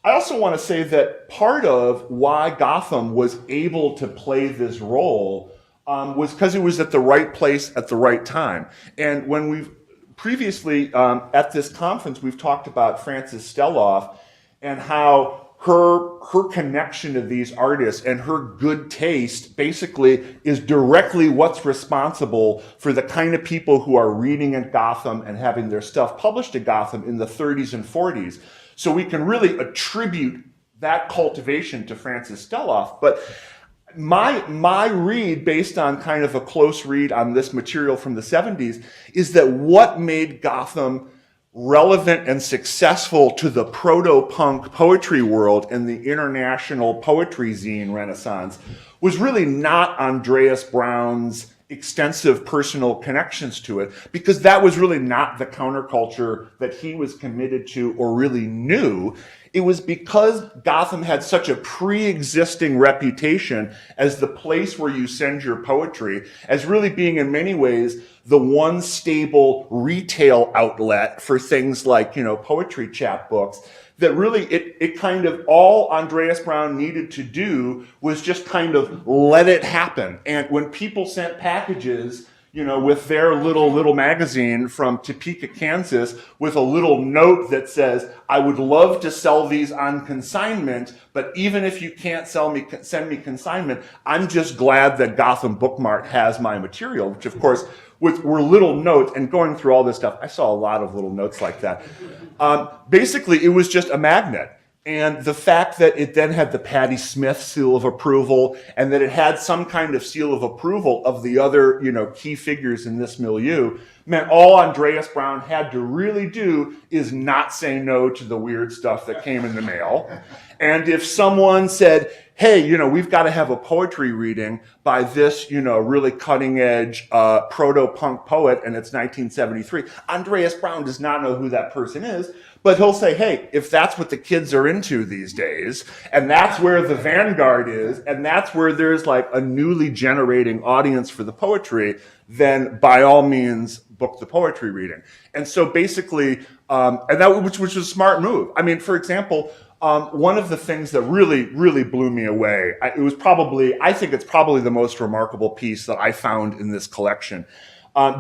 I also want to say that part of why Gotham was able to play this role was because it was at the right place at the right time. And when we've previously, at this conference, we've talked about Frances Stelloff and how her connection to these artists and her good taste basically is directly what's responsible for the kind of people who are reading at Gotham and having their stuff published at Gotham in the 30s and 40s. So we can really attribute that cultivation to Frances Stelloff. But my read, based on kind of a close read on this material from the 70s, is that what made Gotham relevant and successful to the proto-punk poetry world and the international poetry zine renaissance was really not Andreas Brown's extensive personal connections to it, because that was really not the counterculture that he was committed to or really knew. It was because Gotham had such a pre-existing reputation as the place where you send your poetry, as really being in many ways the one stable retail outlet for things like, poetry chapbooks, that really it kind of all Andreas Brown needed to do was just kind of let it happen. And when people sent packages, with their little magazine from Topeka, Kansas, with a little note that says, I would love to sell these on consignment, but even if you can't send me consignment, I'm just glad that Gotham Book Mart has my material, which of course were little notes. And going through all this stuff, I saw a lot of little notes like that. Basically, it was just a magnet. And the fact that it then had the Patti Smith seal of approval and that it had some kind of seal of approval of the other, key figures in this milieu meant all Andreas Brown had to really do is not say no to the weird stuff that came in the mail. And if someone said, hey, we've got to have a poetry reading by this, really cutting edge proto-punk poet, and it's 1973, Andreas Brown does not know who that person is. But he'll say, hey, if that's what the kids are into these days, and that's where the vanguard is, and that's where there's like a newly generating audience for the poetry, then by all means, book the poetry reading. And so basically, which was a smart move. I mean, for example, one of the things that really blew me away, I think it's probably the most remarkable piece that I found in this collection.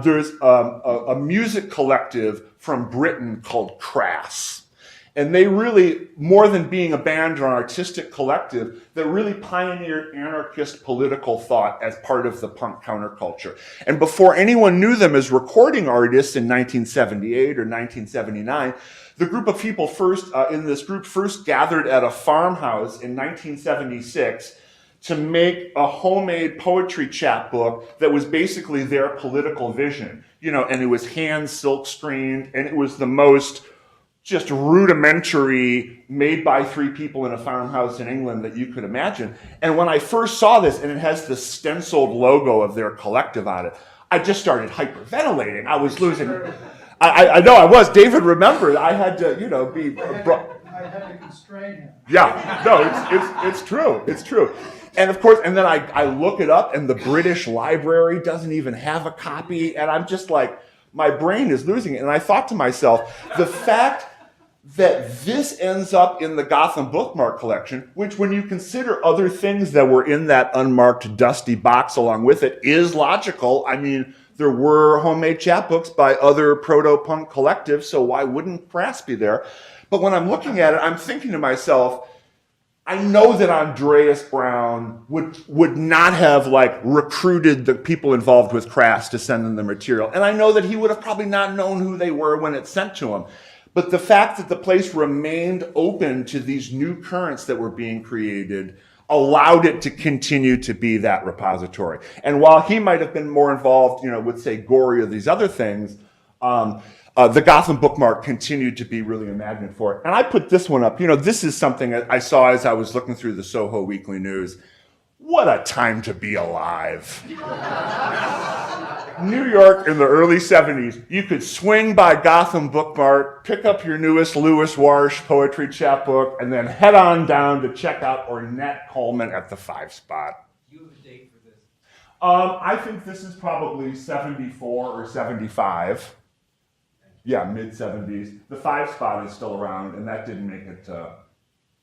There's a music collective from Britain called Crass. And they really, more than being a band or an artistic collective, they really pioneered anarchist political thought as part of the punk counterculture. And before anyone knew them as recording artists in 1978 or 1979, the group of people first gathered at a farmhouse in 1976 to make a homemade poetry chapbook that was basically their political vision, and it was hand silk screened, and it was the most just rudimentary made by three people in a farmhouse in England that you could imagine. And when I first saw this, and it has the stenciled logo of their collective on it, I just started hyperventilating. I was losing. I know I was. David remembered. I had to, be. I had to constrain him. Yeah, no, it's true. It's true. And of course, and then I look it up, and the British Library doesn't even have a copy, and I'm just like, my brain is losing it. And I thought to myself, the fact that this ends up in the Gotham Book Mart collection, which when you consider other things that were in that unmarked, dusty box along with it, is logical. I mean, there were homemade chapbooks by other proto-punk collectives, so why wouldn't Crass be there? But when I'm looking at it, I'm thinking to myself, I know that Andreas Brown would not have like recruited the people involved with crafts to send them the material. And I know that he would have probably not known who they were when it's sent to him. But the fact that the place remained open to these new currents that were being created allowed it to continue to be that repository. And while he might have been more involved, with say Gorey or these other things, the Gotham bookmark continued to be really a magnet for it. And I put this one up. This is something that I saw as I was looking through the Soho Weekly News. What a time to be alive. New York in the early 70s, you could swing by Gotham Bookmart, pick up your newest Lewis Warsh poetry chapbook, and then head on down to check out Ornette Coleman at the 5 spot. Do you have a date for this? I think this is probably 74 or 75. Yeah, mid-70s. The 5 spot is still around, and that didn't make it to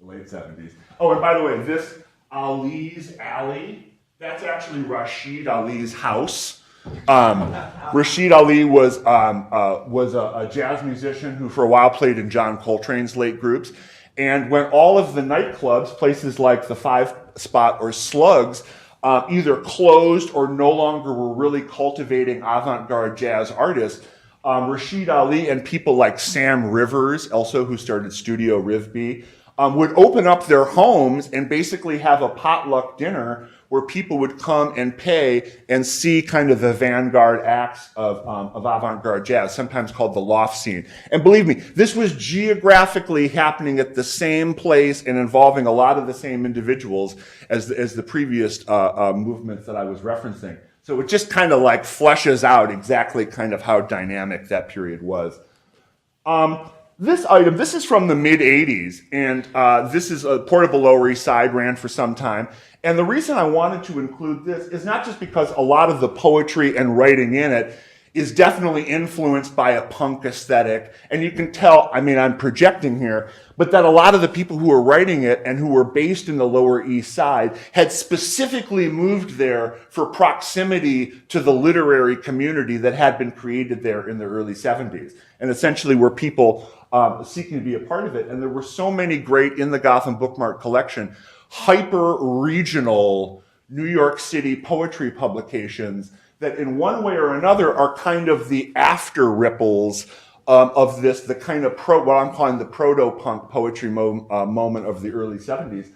the late 70s. Oh, and by the way, this Ali's Alley, that's actually Rashid Ali's house. Rashid Ali was a jazz musician who for a while played in John Coltrane's late groups. And when all of the nightclubs, places like the 5 spot or Slugs, either closed or no longer were really cultivating avant-garde jazz artists, Rashid Ali and people like Sam Rivers, also who started Studio Rivby, would open up their homes and basically have a potluck dinner where people would come and pay and see kind of the vanguard acts of avant-garde jazz, sometimes called the loft scene. And believe me, this was geographically happening at the same place and involving a lot of the same individuals as the previous movements that I was referencing. So it just kind of like fleshes out exactly kind of how dynamic that period was. This is from the mid-'80s, and this is a Portable Lower East Side, ran for some time. And the reason I wanted to include this is not just because a lot of the poetry and writing in it is definitely influenced by a punk aesthetic, and you can tell, I'm projecting here, but that a lot of the people who were writing it and who were based in the Lower East Side had specifically moved there for proximity to the literary community that had been created there in the early 70s, and essentially were people seeking to be a part of it. And there were so many great, in the Gotham Bookmark collection, hyper-regional New York City poetry publications that in one way or another are kind of the after ripples of this, the kind of what I'm calling the proto-punk poetry moment of the early 70s.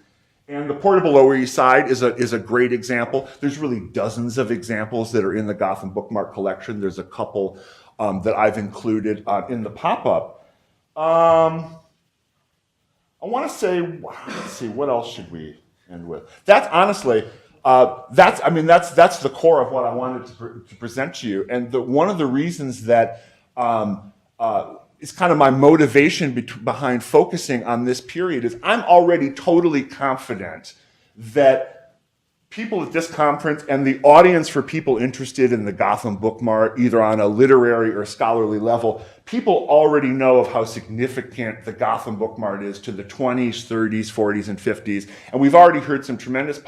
And the Portable Lower East Side is a great example. There's really dozens of examples that are in the Gotham Bookmark collection. There's a couple that I've included in the pop-up. I want to say, let's see, what else should we end with? That's honestly, that's the core of what I wanted to present to you. And one of the reasons that is kind of my motivation behind focusing on this period is I'm already totally confident that people at this conference and the audience for people interested in the Gotham Bookmark, either on a literary or scholarly level, people already know of how significant the Gotham Bookmark is to the 20s, 30s, 40s, and 50s. And we've already heard some tremendous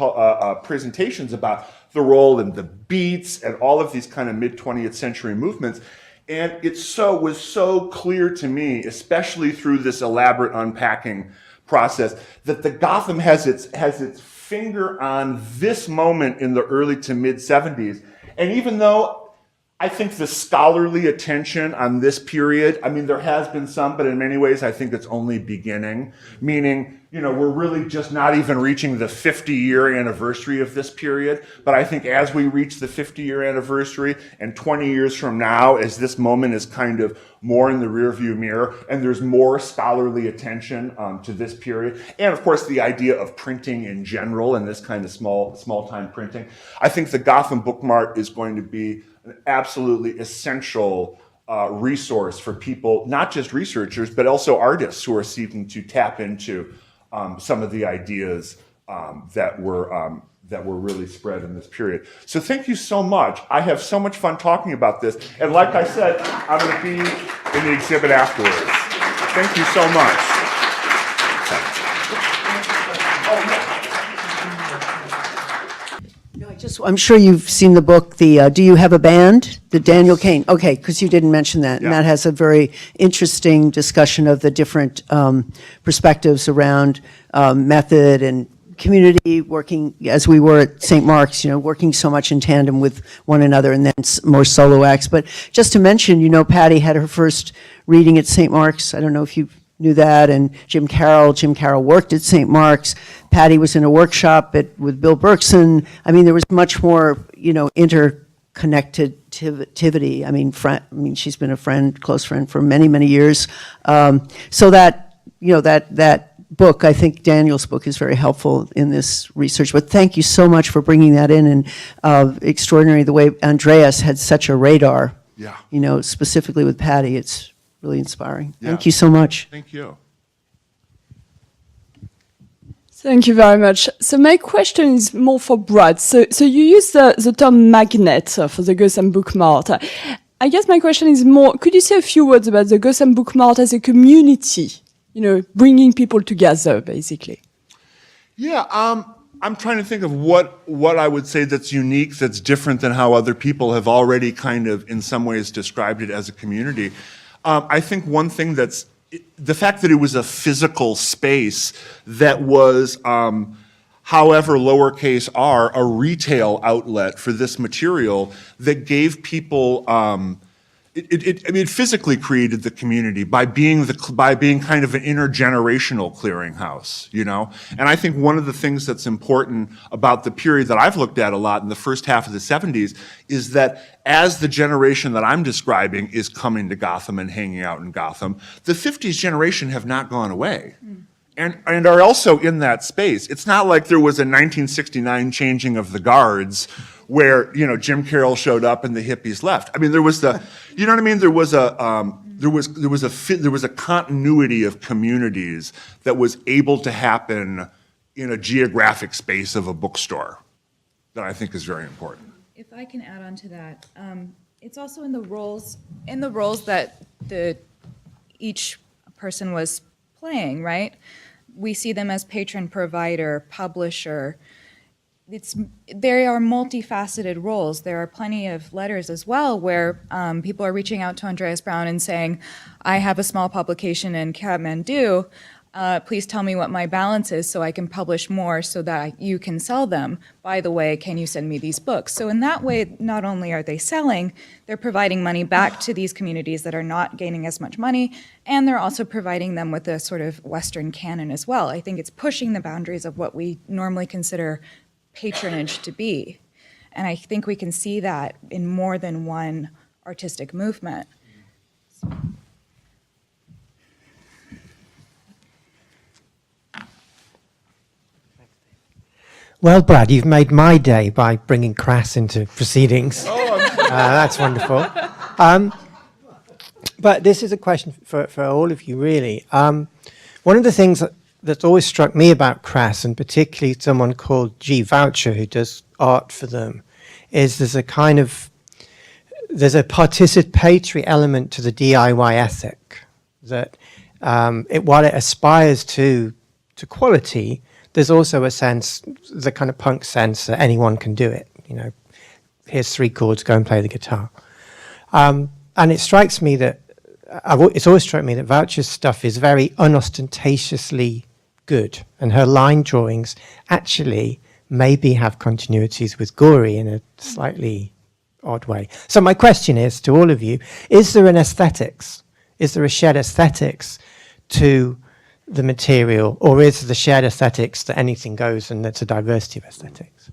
presentations about the role in the Beats and all of these kind of mid-20th century movements. And it was so clear to me, especially through this elaborate unpacking process, that the Gotham has its finger on this moment in the early to mid 70s. And even though I think the scholarly attention on this period, there has been some, but in many ways I think it's only beginning, meaning, we're really just not even reaching the 50-year anniversary of this period. But I think as we reach the 50-year anniversary and 20 years from now, as this moment is kind of more in the rearview mirror and there's more scholarly attention to this period, and of course the idea of printing in general and this kind of small-time printing, I think the Gotham Bookmark is going to be an absolutely essential resource for people, not just researchers, but also artists who are seeking to tap into some of the ideas that were really spread in this period. So thank you so much. I have so much fun talking about this. And like I said, I'm going to be in the exhibit afterwards. Thank you so much. I just I'm sure you've seen the book, Do You Have a Band? The Daniel Kane. Okay, because you didn't mention that. And Yeah. that has a very interesting discussion of the different perspectives around method and community, working as we were at St. Mark's, working so much in tandem with one another, and then more solo acts. But just to mention, Patty had her first reading at St. Mark's. I don't know if you knew that, and Jim Carroll worked at St. Mark's. Patty was in a workshop with Bill Berkson. I mean, there was much more, interconnectivity. I mean, she's been a close friend for many, many years. So that, that book, I think Daniel's book is very helpful in this research. But thank you so much for bringing that in, and extraordinary the way Andreas had such a radar. Yeah. Specifically with Patty, it's really inspiring. Yeah. Thank you so much. Thank you. Thank you very much. So my question is more for Brad. So you use the term magnet for the Gotham Book Mart. I guess my question is more, could you say a few words about the Gotham Book Mart as a community, bringing people together, basically? Yeah, I'm trying to think of what I would say that's unique, that's different than how other people have already kind of, in some ways, described it as a community. I think one thing that's the fact that it was a physical space that was, however lowercase r, a retail outlet for this material that gave people, it physically created the community by being kind of an intergenerational clearinghouse, And I think one of the things that's important about the period that I've looked at a lot in the first half of the 70s is that as the generation that I'm describing is coming to Gotham and hanging out in Gotham, the 50s generation have not gone away. And are also in that space. It's not like there was a 1969 changing of the guards where, Jim Carroll showed up and the hippies left. I mean, there was there was a continuity of communities that was able to happen in a geographic space of a bookstore that I think is very important. If I can add on to that, it's also in the roles that each person was playing, right? We see them as patron, provider, publisher. They are multifaceted roles. There are plenty of letters as well where people are reaching out to Andreas Brown and saying, I have a small publication in Kathmandu. Please tell me what my balance is so I can publish more so that you can sell them. By the way, can you send me these books? So in that way, not only are they selling, they're providing money back to these communities that are not gaining as much money, and they're also providing them with a sort of Western canon as well. I think it's pushing the boundaries of what we normally consider patronage to be. And I think we can see that in more than one artistic movement. Well, Brad, you've made my day by bringing crass into proceedings. That's wonderful. But this is a question for all of you, really. One of the things that's always struck me about crass, and particularly someone called G. Voucher, who does art for them, is there's a participatory element to the DIY ethic that while it aspires to quality, there's also a sense, the kind of punk sense that anyone can do it. Here's 3 chords, go and play the guitar. And it strikes me that, it's always struck me that Voucher's stuff is very unostentatiously good. And her line drawings actually maybe have continuities with Gorey in a slightly odd way. So my question is to all of you, is there an aesthetics? Is there a shared aesthetics to the material, or is the shared aesthetics that anything goes and that's a diversity of aesthetics?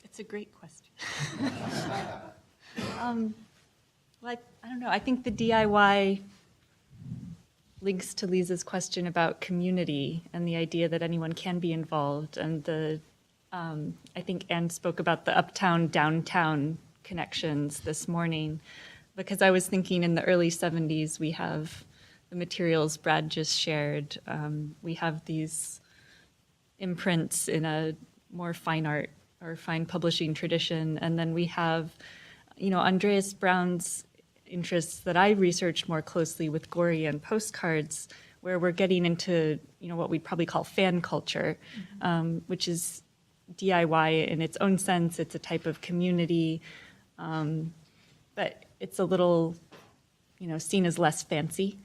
It's a great question. I don't know. I think the DIY links to Lisa's question about community and the idea that anyone can be involved. And I think Anne spoke about the uptown-downtown connections this morning, because I was thinking in the early 70s, we have the materials Brad just shared. We have these imprints in a more fine art or fine publishing tradition. And then we have, Andreas Brown's interests that I researched more closely with Gorey and postcards, where we're getting into, what we'd probably call fan culture, which is DIY in its own sense. It's a type of community, but it's a little, seen as less fancy.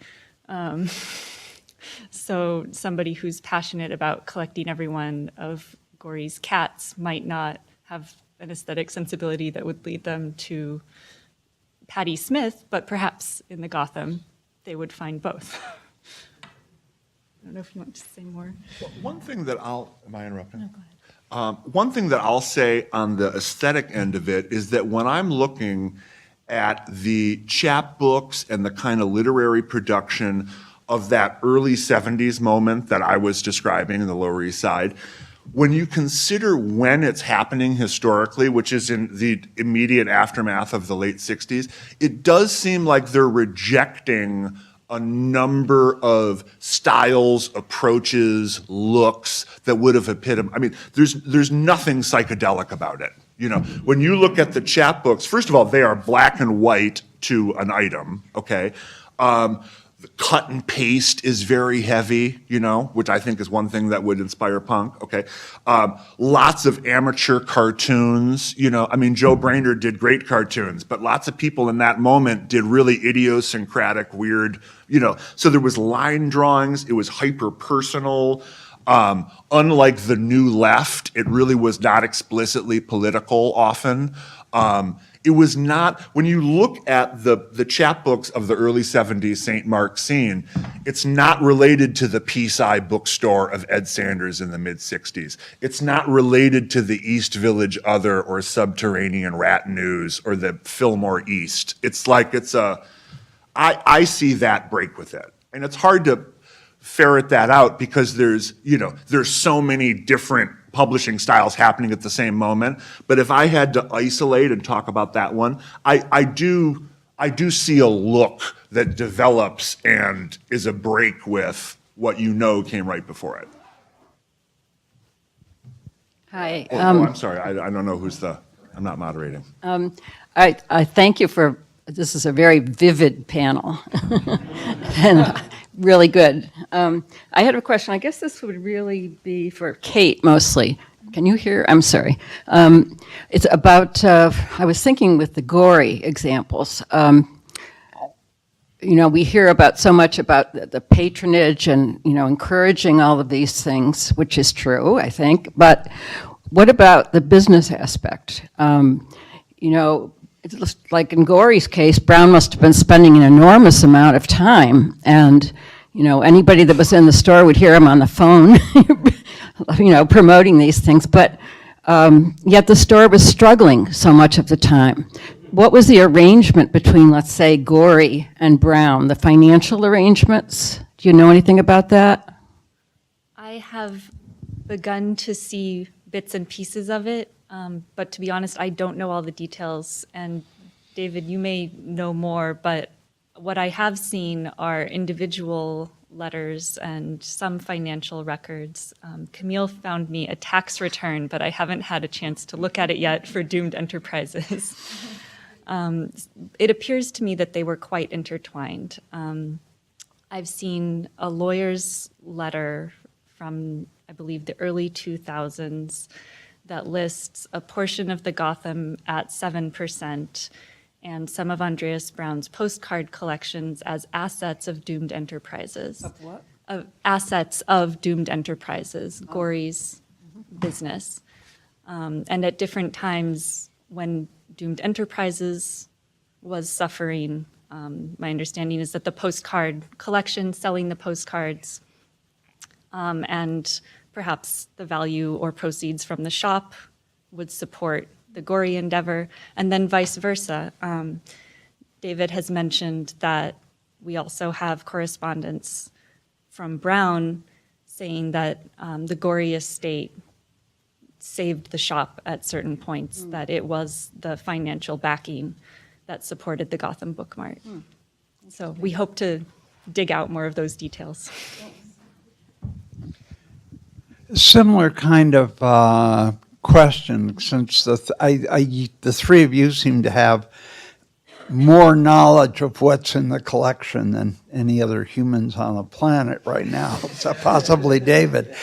So somebody who's passionate about collecting every one of Gorey's cats might not have an aesthetic sensibility that would lead them to Patti Smith, but perhaps in the Gotham, they would find both. I don't know if you want to say more. One thing that am I interrupting? No, go ahead. One thing that I'll say on the aesthetic end of it is that when I'm looking at the chapbooks and the kind of literary production of that early 70s moment that I was describing in the Lower East Side, when you consider when it's happening historically, which is in the immediate aftermath of the late 60s, it does seem like they're rejecting a number of styles, approaches, looks that would have epitomized. I mean, there's nothing psychedelic about it. When you look at the chapbooks, first of all, they are black and white to an item, okay? The cut and paste is very heavy, which I think is one thing that would inspire punk, okay? Lots of amateur cartoons, Joe Brainerd did great cartoons, but lots of people in that moment did really idiosyncratic, weird, so there was line drawings, it was hyper-personal. Unlike the New Left, it really was not explicitly political often. It was not, when you look at the chapbooks of the early 70s St. Mark's scene, it's not related to the Peace-Eye bookstore of Ed Sanders in the mid-60s. It's not related to the East Village Other or Subterranean Rat News or the Fillmore East. It's like I see that break with it. And it's hard to ferret that out because there's so many different publishing styles happening at the same moment. But if I had to isolate and talk about that one, I do see a look that develops and is a break with what came right before it. Hi. I'm sorry. I don't know I'm not moderating. I thank you for, this is a very vivid panel and really good. I had a question. I guess this would really be for Kate mostly. Can you hear? I'm sorry. It's about, I was thinking with the Gorey examples. We hear about so much about the patronage and, encouraging all of these things, which is true, I think. But what about the business aspect? It's just like in Gorey's case, Brown must have been spending an enormous amount of time, and anybody that was in the store would hear him on the phone, promoting these things. But yet the store was struggling so much of the time. What was the arrangement between, let's say, Gorey and Brown? The financial arrangements? Do you know anything about that? I have begun to see bits and pieces of it. But to be honest, I don't know all the details. And David, you may know more, but what I have seen are individual letters and some financial records. Camille found me a tax return, but I haven't had a chance to look at it yet for Doomed Enterprises. It appears to me that they were quite intertwined. I've seen a lawyer's letter from, I believe, the early 2000s that lists a portion of the Gotham at 7% and some of Andreas Brown's postcard collections as assets of Doomed Enterprises. Of what? Of assets of Doomed Enterprises, Gorey's business. And at different times when Doomed Enterprises was suffering, my understanding is that the postcard collection, selling the postcards, and perhaps the value or proceeds from the shop would support the Gorey endeavor, and then vice versa. David has mentioned that we also have correspondence from Brown saying that the Gorey estate saved the shop at certain points, that it was the financial backing that supported the Gotham Book Mart. So we hope to dig out more of those details. Similar kind of question, since the three of you seem to have more knowledge of what's in the collection than any other humans on the planet right now, so possibly David,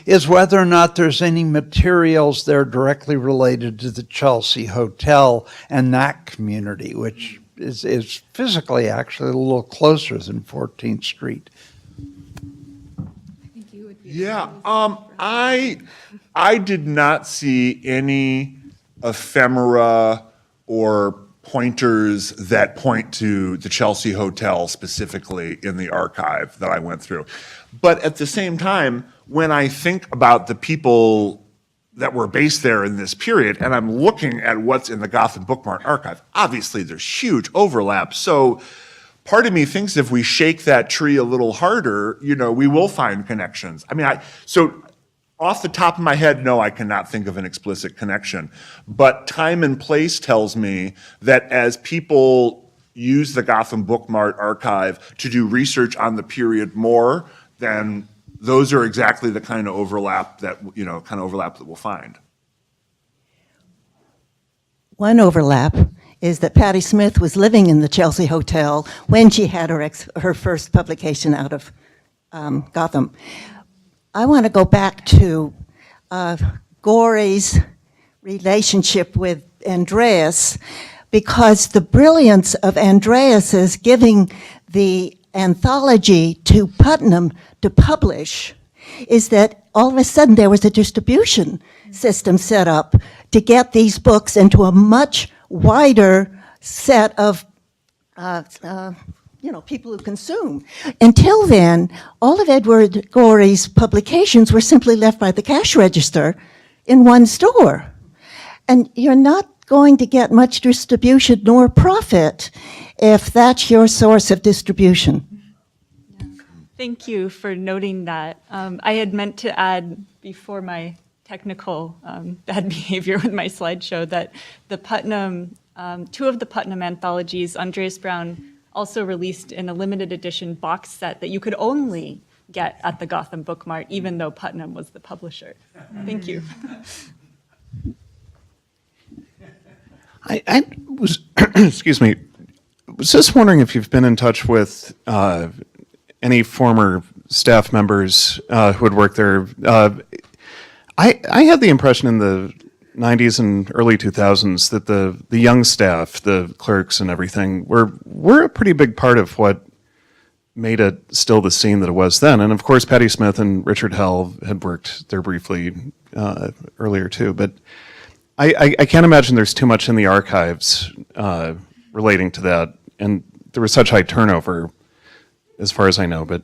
is whether or not there's any materials there directly related to the Chelsea Hotel and that community, which is physically actually a little closer than 14th Street. Yeah, I did not see any ephemera or pointers that point to the Chelsea Hotel specifically in the archive that I went through. But at the same time, when I think about the people that were based there in this period, and I'm looking at what's in the Gotham Book Mart archive, obviously there's huge overlap. So part of me thinks if we shake that tree a little harder, we will find connections. I mean, so off the top of my head, no, I cannot think of an explicit connection. But time and place tells me that as people use the Gotham Book Mart archive to do research on the period more, then those are exactly the kind of overlap that we'll find. One overlap is that Patti Smith was living in the Chelsea Hotel when she had her first publication out of Gotham. I want to go back to Gorey's relationship with Andreas, because the brilliance of Andreas's giving the anthology to Putnam to publish is that all of a sudden there was a distribution system set up to get these books into a much wider set of people who consume. Until then, all of Edward Gorey's publications were simply left by the cash register in one store. And you're not going to get much distribution nor profit if that's your source of distribution. Thank you for noting that. I had meant to add before my technical bad behavior with my slideshow that the Putnam, two of the Putnam anthologies, Andreas Brown also released in a limited edition box set that you could only get at the Gotham Book Mart, even though Putnam was the publisher. Thank you. I was, excuse me, was just wondering if you've been in touch with any former staff members who had worked there. I had the impression in the 90s and early 2000s that the young staff, the clerks and everything, were a pretty big part of what made it still the scene that it was then. And of course, Patti Smith and Richard Hell had worked there briefly earlier too. But I can't imagine there's too much in the archives relating to that. And there was such high turnover, as far as I know. But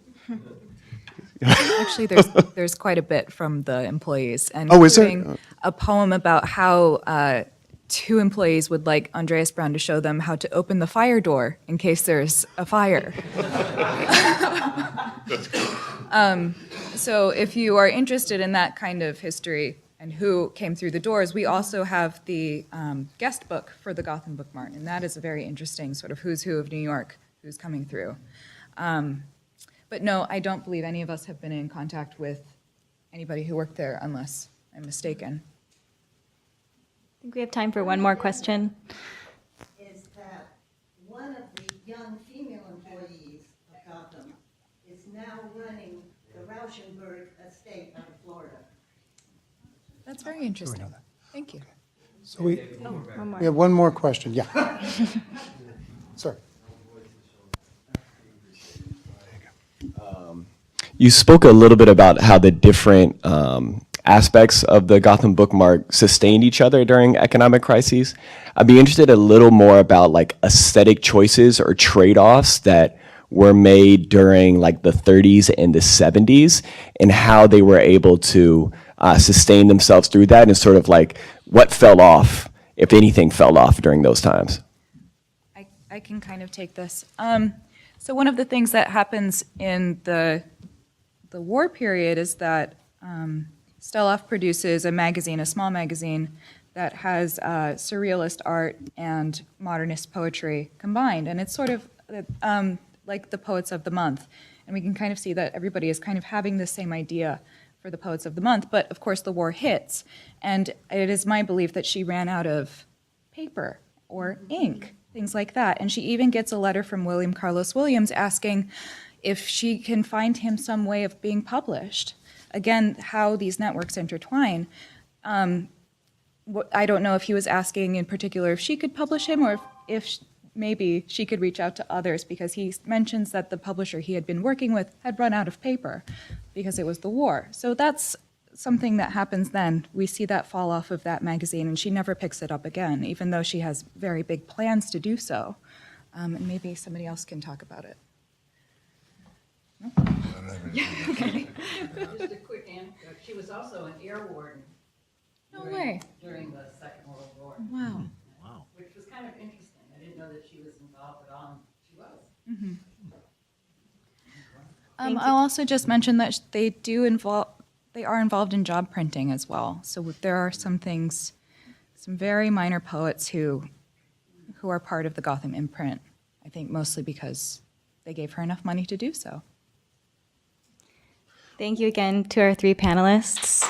actually, there's quite a bit from the employees, and including a poem about how two employees would like Andreas Brown to show them how to open the fire door in case there's a fire. So if you are interested in that kind of history and who came through the doors, we also have the guest book for the Gotham Book Mart, and that is a very interesting sort of who's who of New York who's coming through. But no, I don't believe any of us have been in contact with anybody who worked there, unless I'm mistaken. I think we have time for one more question. Is that one of the young female employees of Gotham is now running the Rauschenberg estate out of Florida. That's very interesting. Thank you. So we have one more question. Yeah. Sorry. You spoke a little bit about how the different aspects of the Gotham Book Mart sustained each other during economic crises. I'd be interested a little more about like aesthetic choices or trade-offs that were made during like the 30s and the 70s and how they were able to sustain themselves through that, and sort of like what fell off, if anything fell off during those times. I can kind of take this. So one of the things that happens in the war period is that Steloff produces a magazine, a small magazine, that has surrealist art and modernist poetry combined. And it's sort of like the Poets of the Month. And we can kind of see that everybody is kind of having the same idea for the Poets of the Month. But of course, the war hits. And it is my belief that she ran out of paper or ink things like that. And she even gets a letter from William Carlos Williams asking if she can find him some way of being published. Again, how these networks intertwine. I don't know if he was asking in particular if she could publish him or if maybe she could reach out to others, because he mentions that the publisher he had been working with had run out of paper because it was the war. So that's something that happens then. We see that fall off of that magazine, and she never picks it up again, even though she has very big plans to do so. And maybe somebody else can talk about it. Okay. Just a quick anecdote. She was also an air warden. No way. During the Second World War. Wow. Wow. Which was kind of interesting. I didn't know that she was involved at all. She was. Mm-hmm. I'll also just mention that they are involved in job printing as well. So there are some things, some very minor poets who are part of the Gotham imprint, I think mostly because they gave her enough money to do so. Thank you again to our three panelists.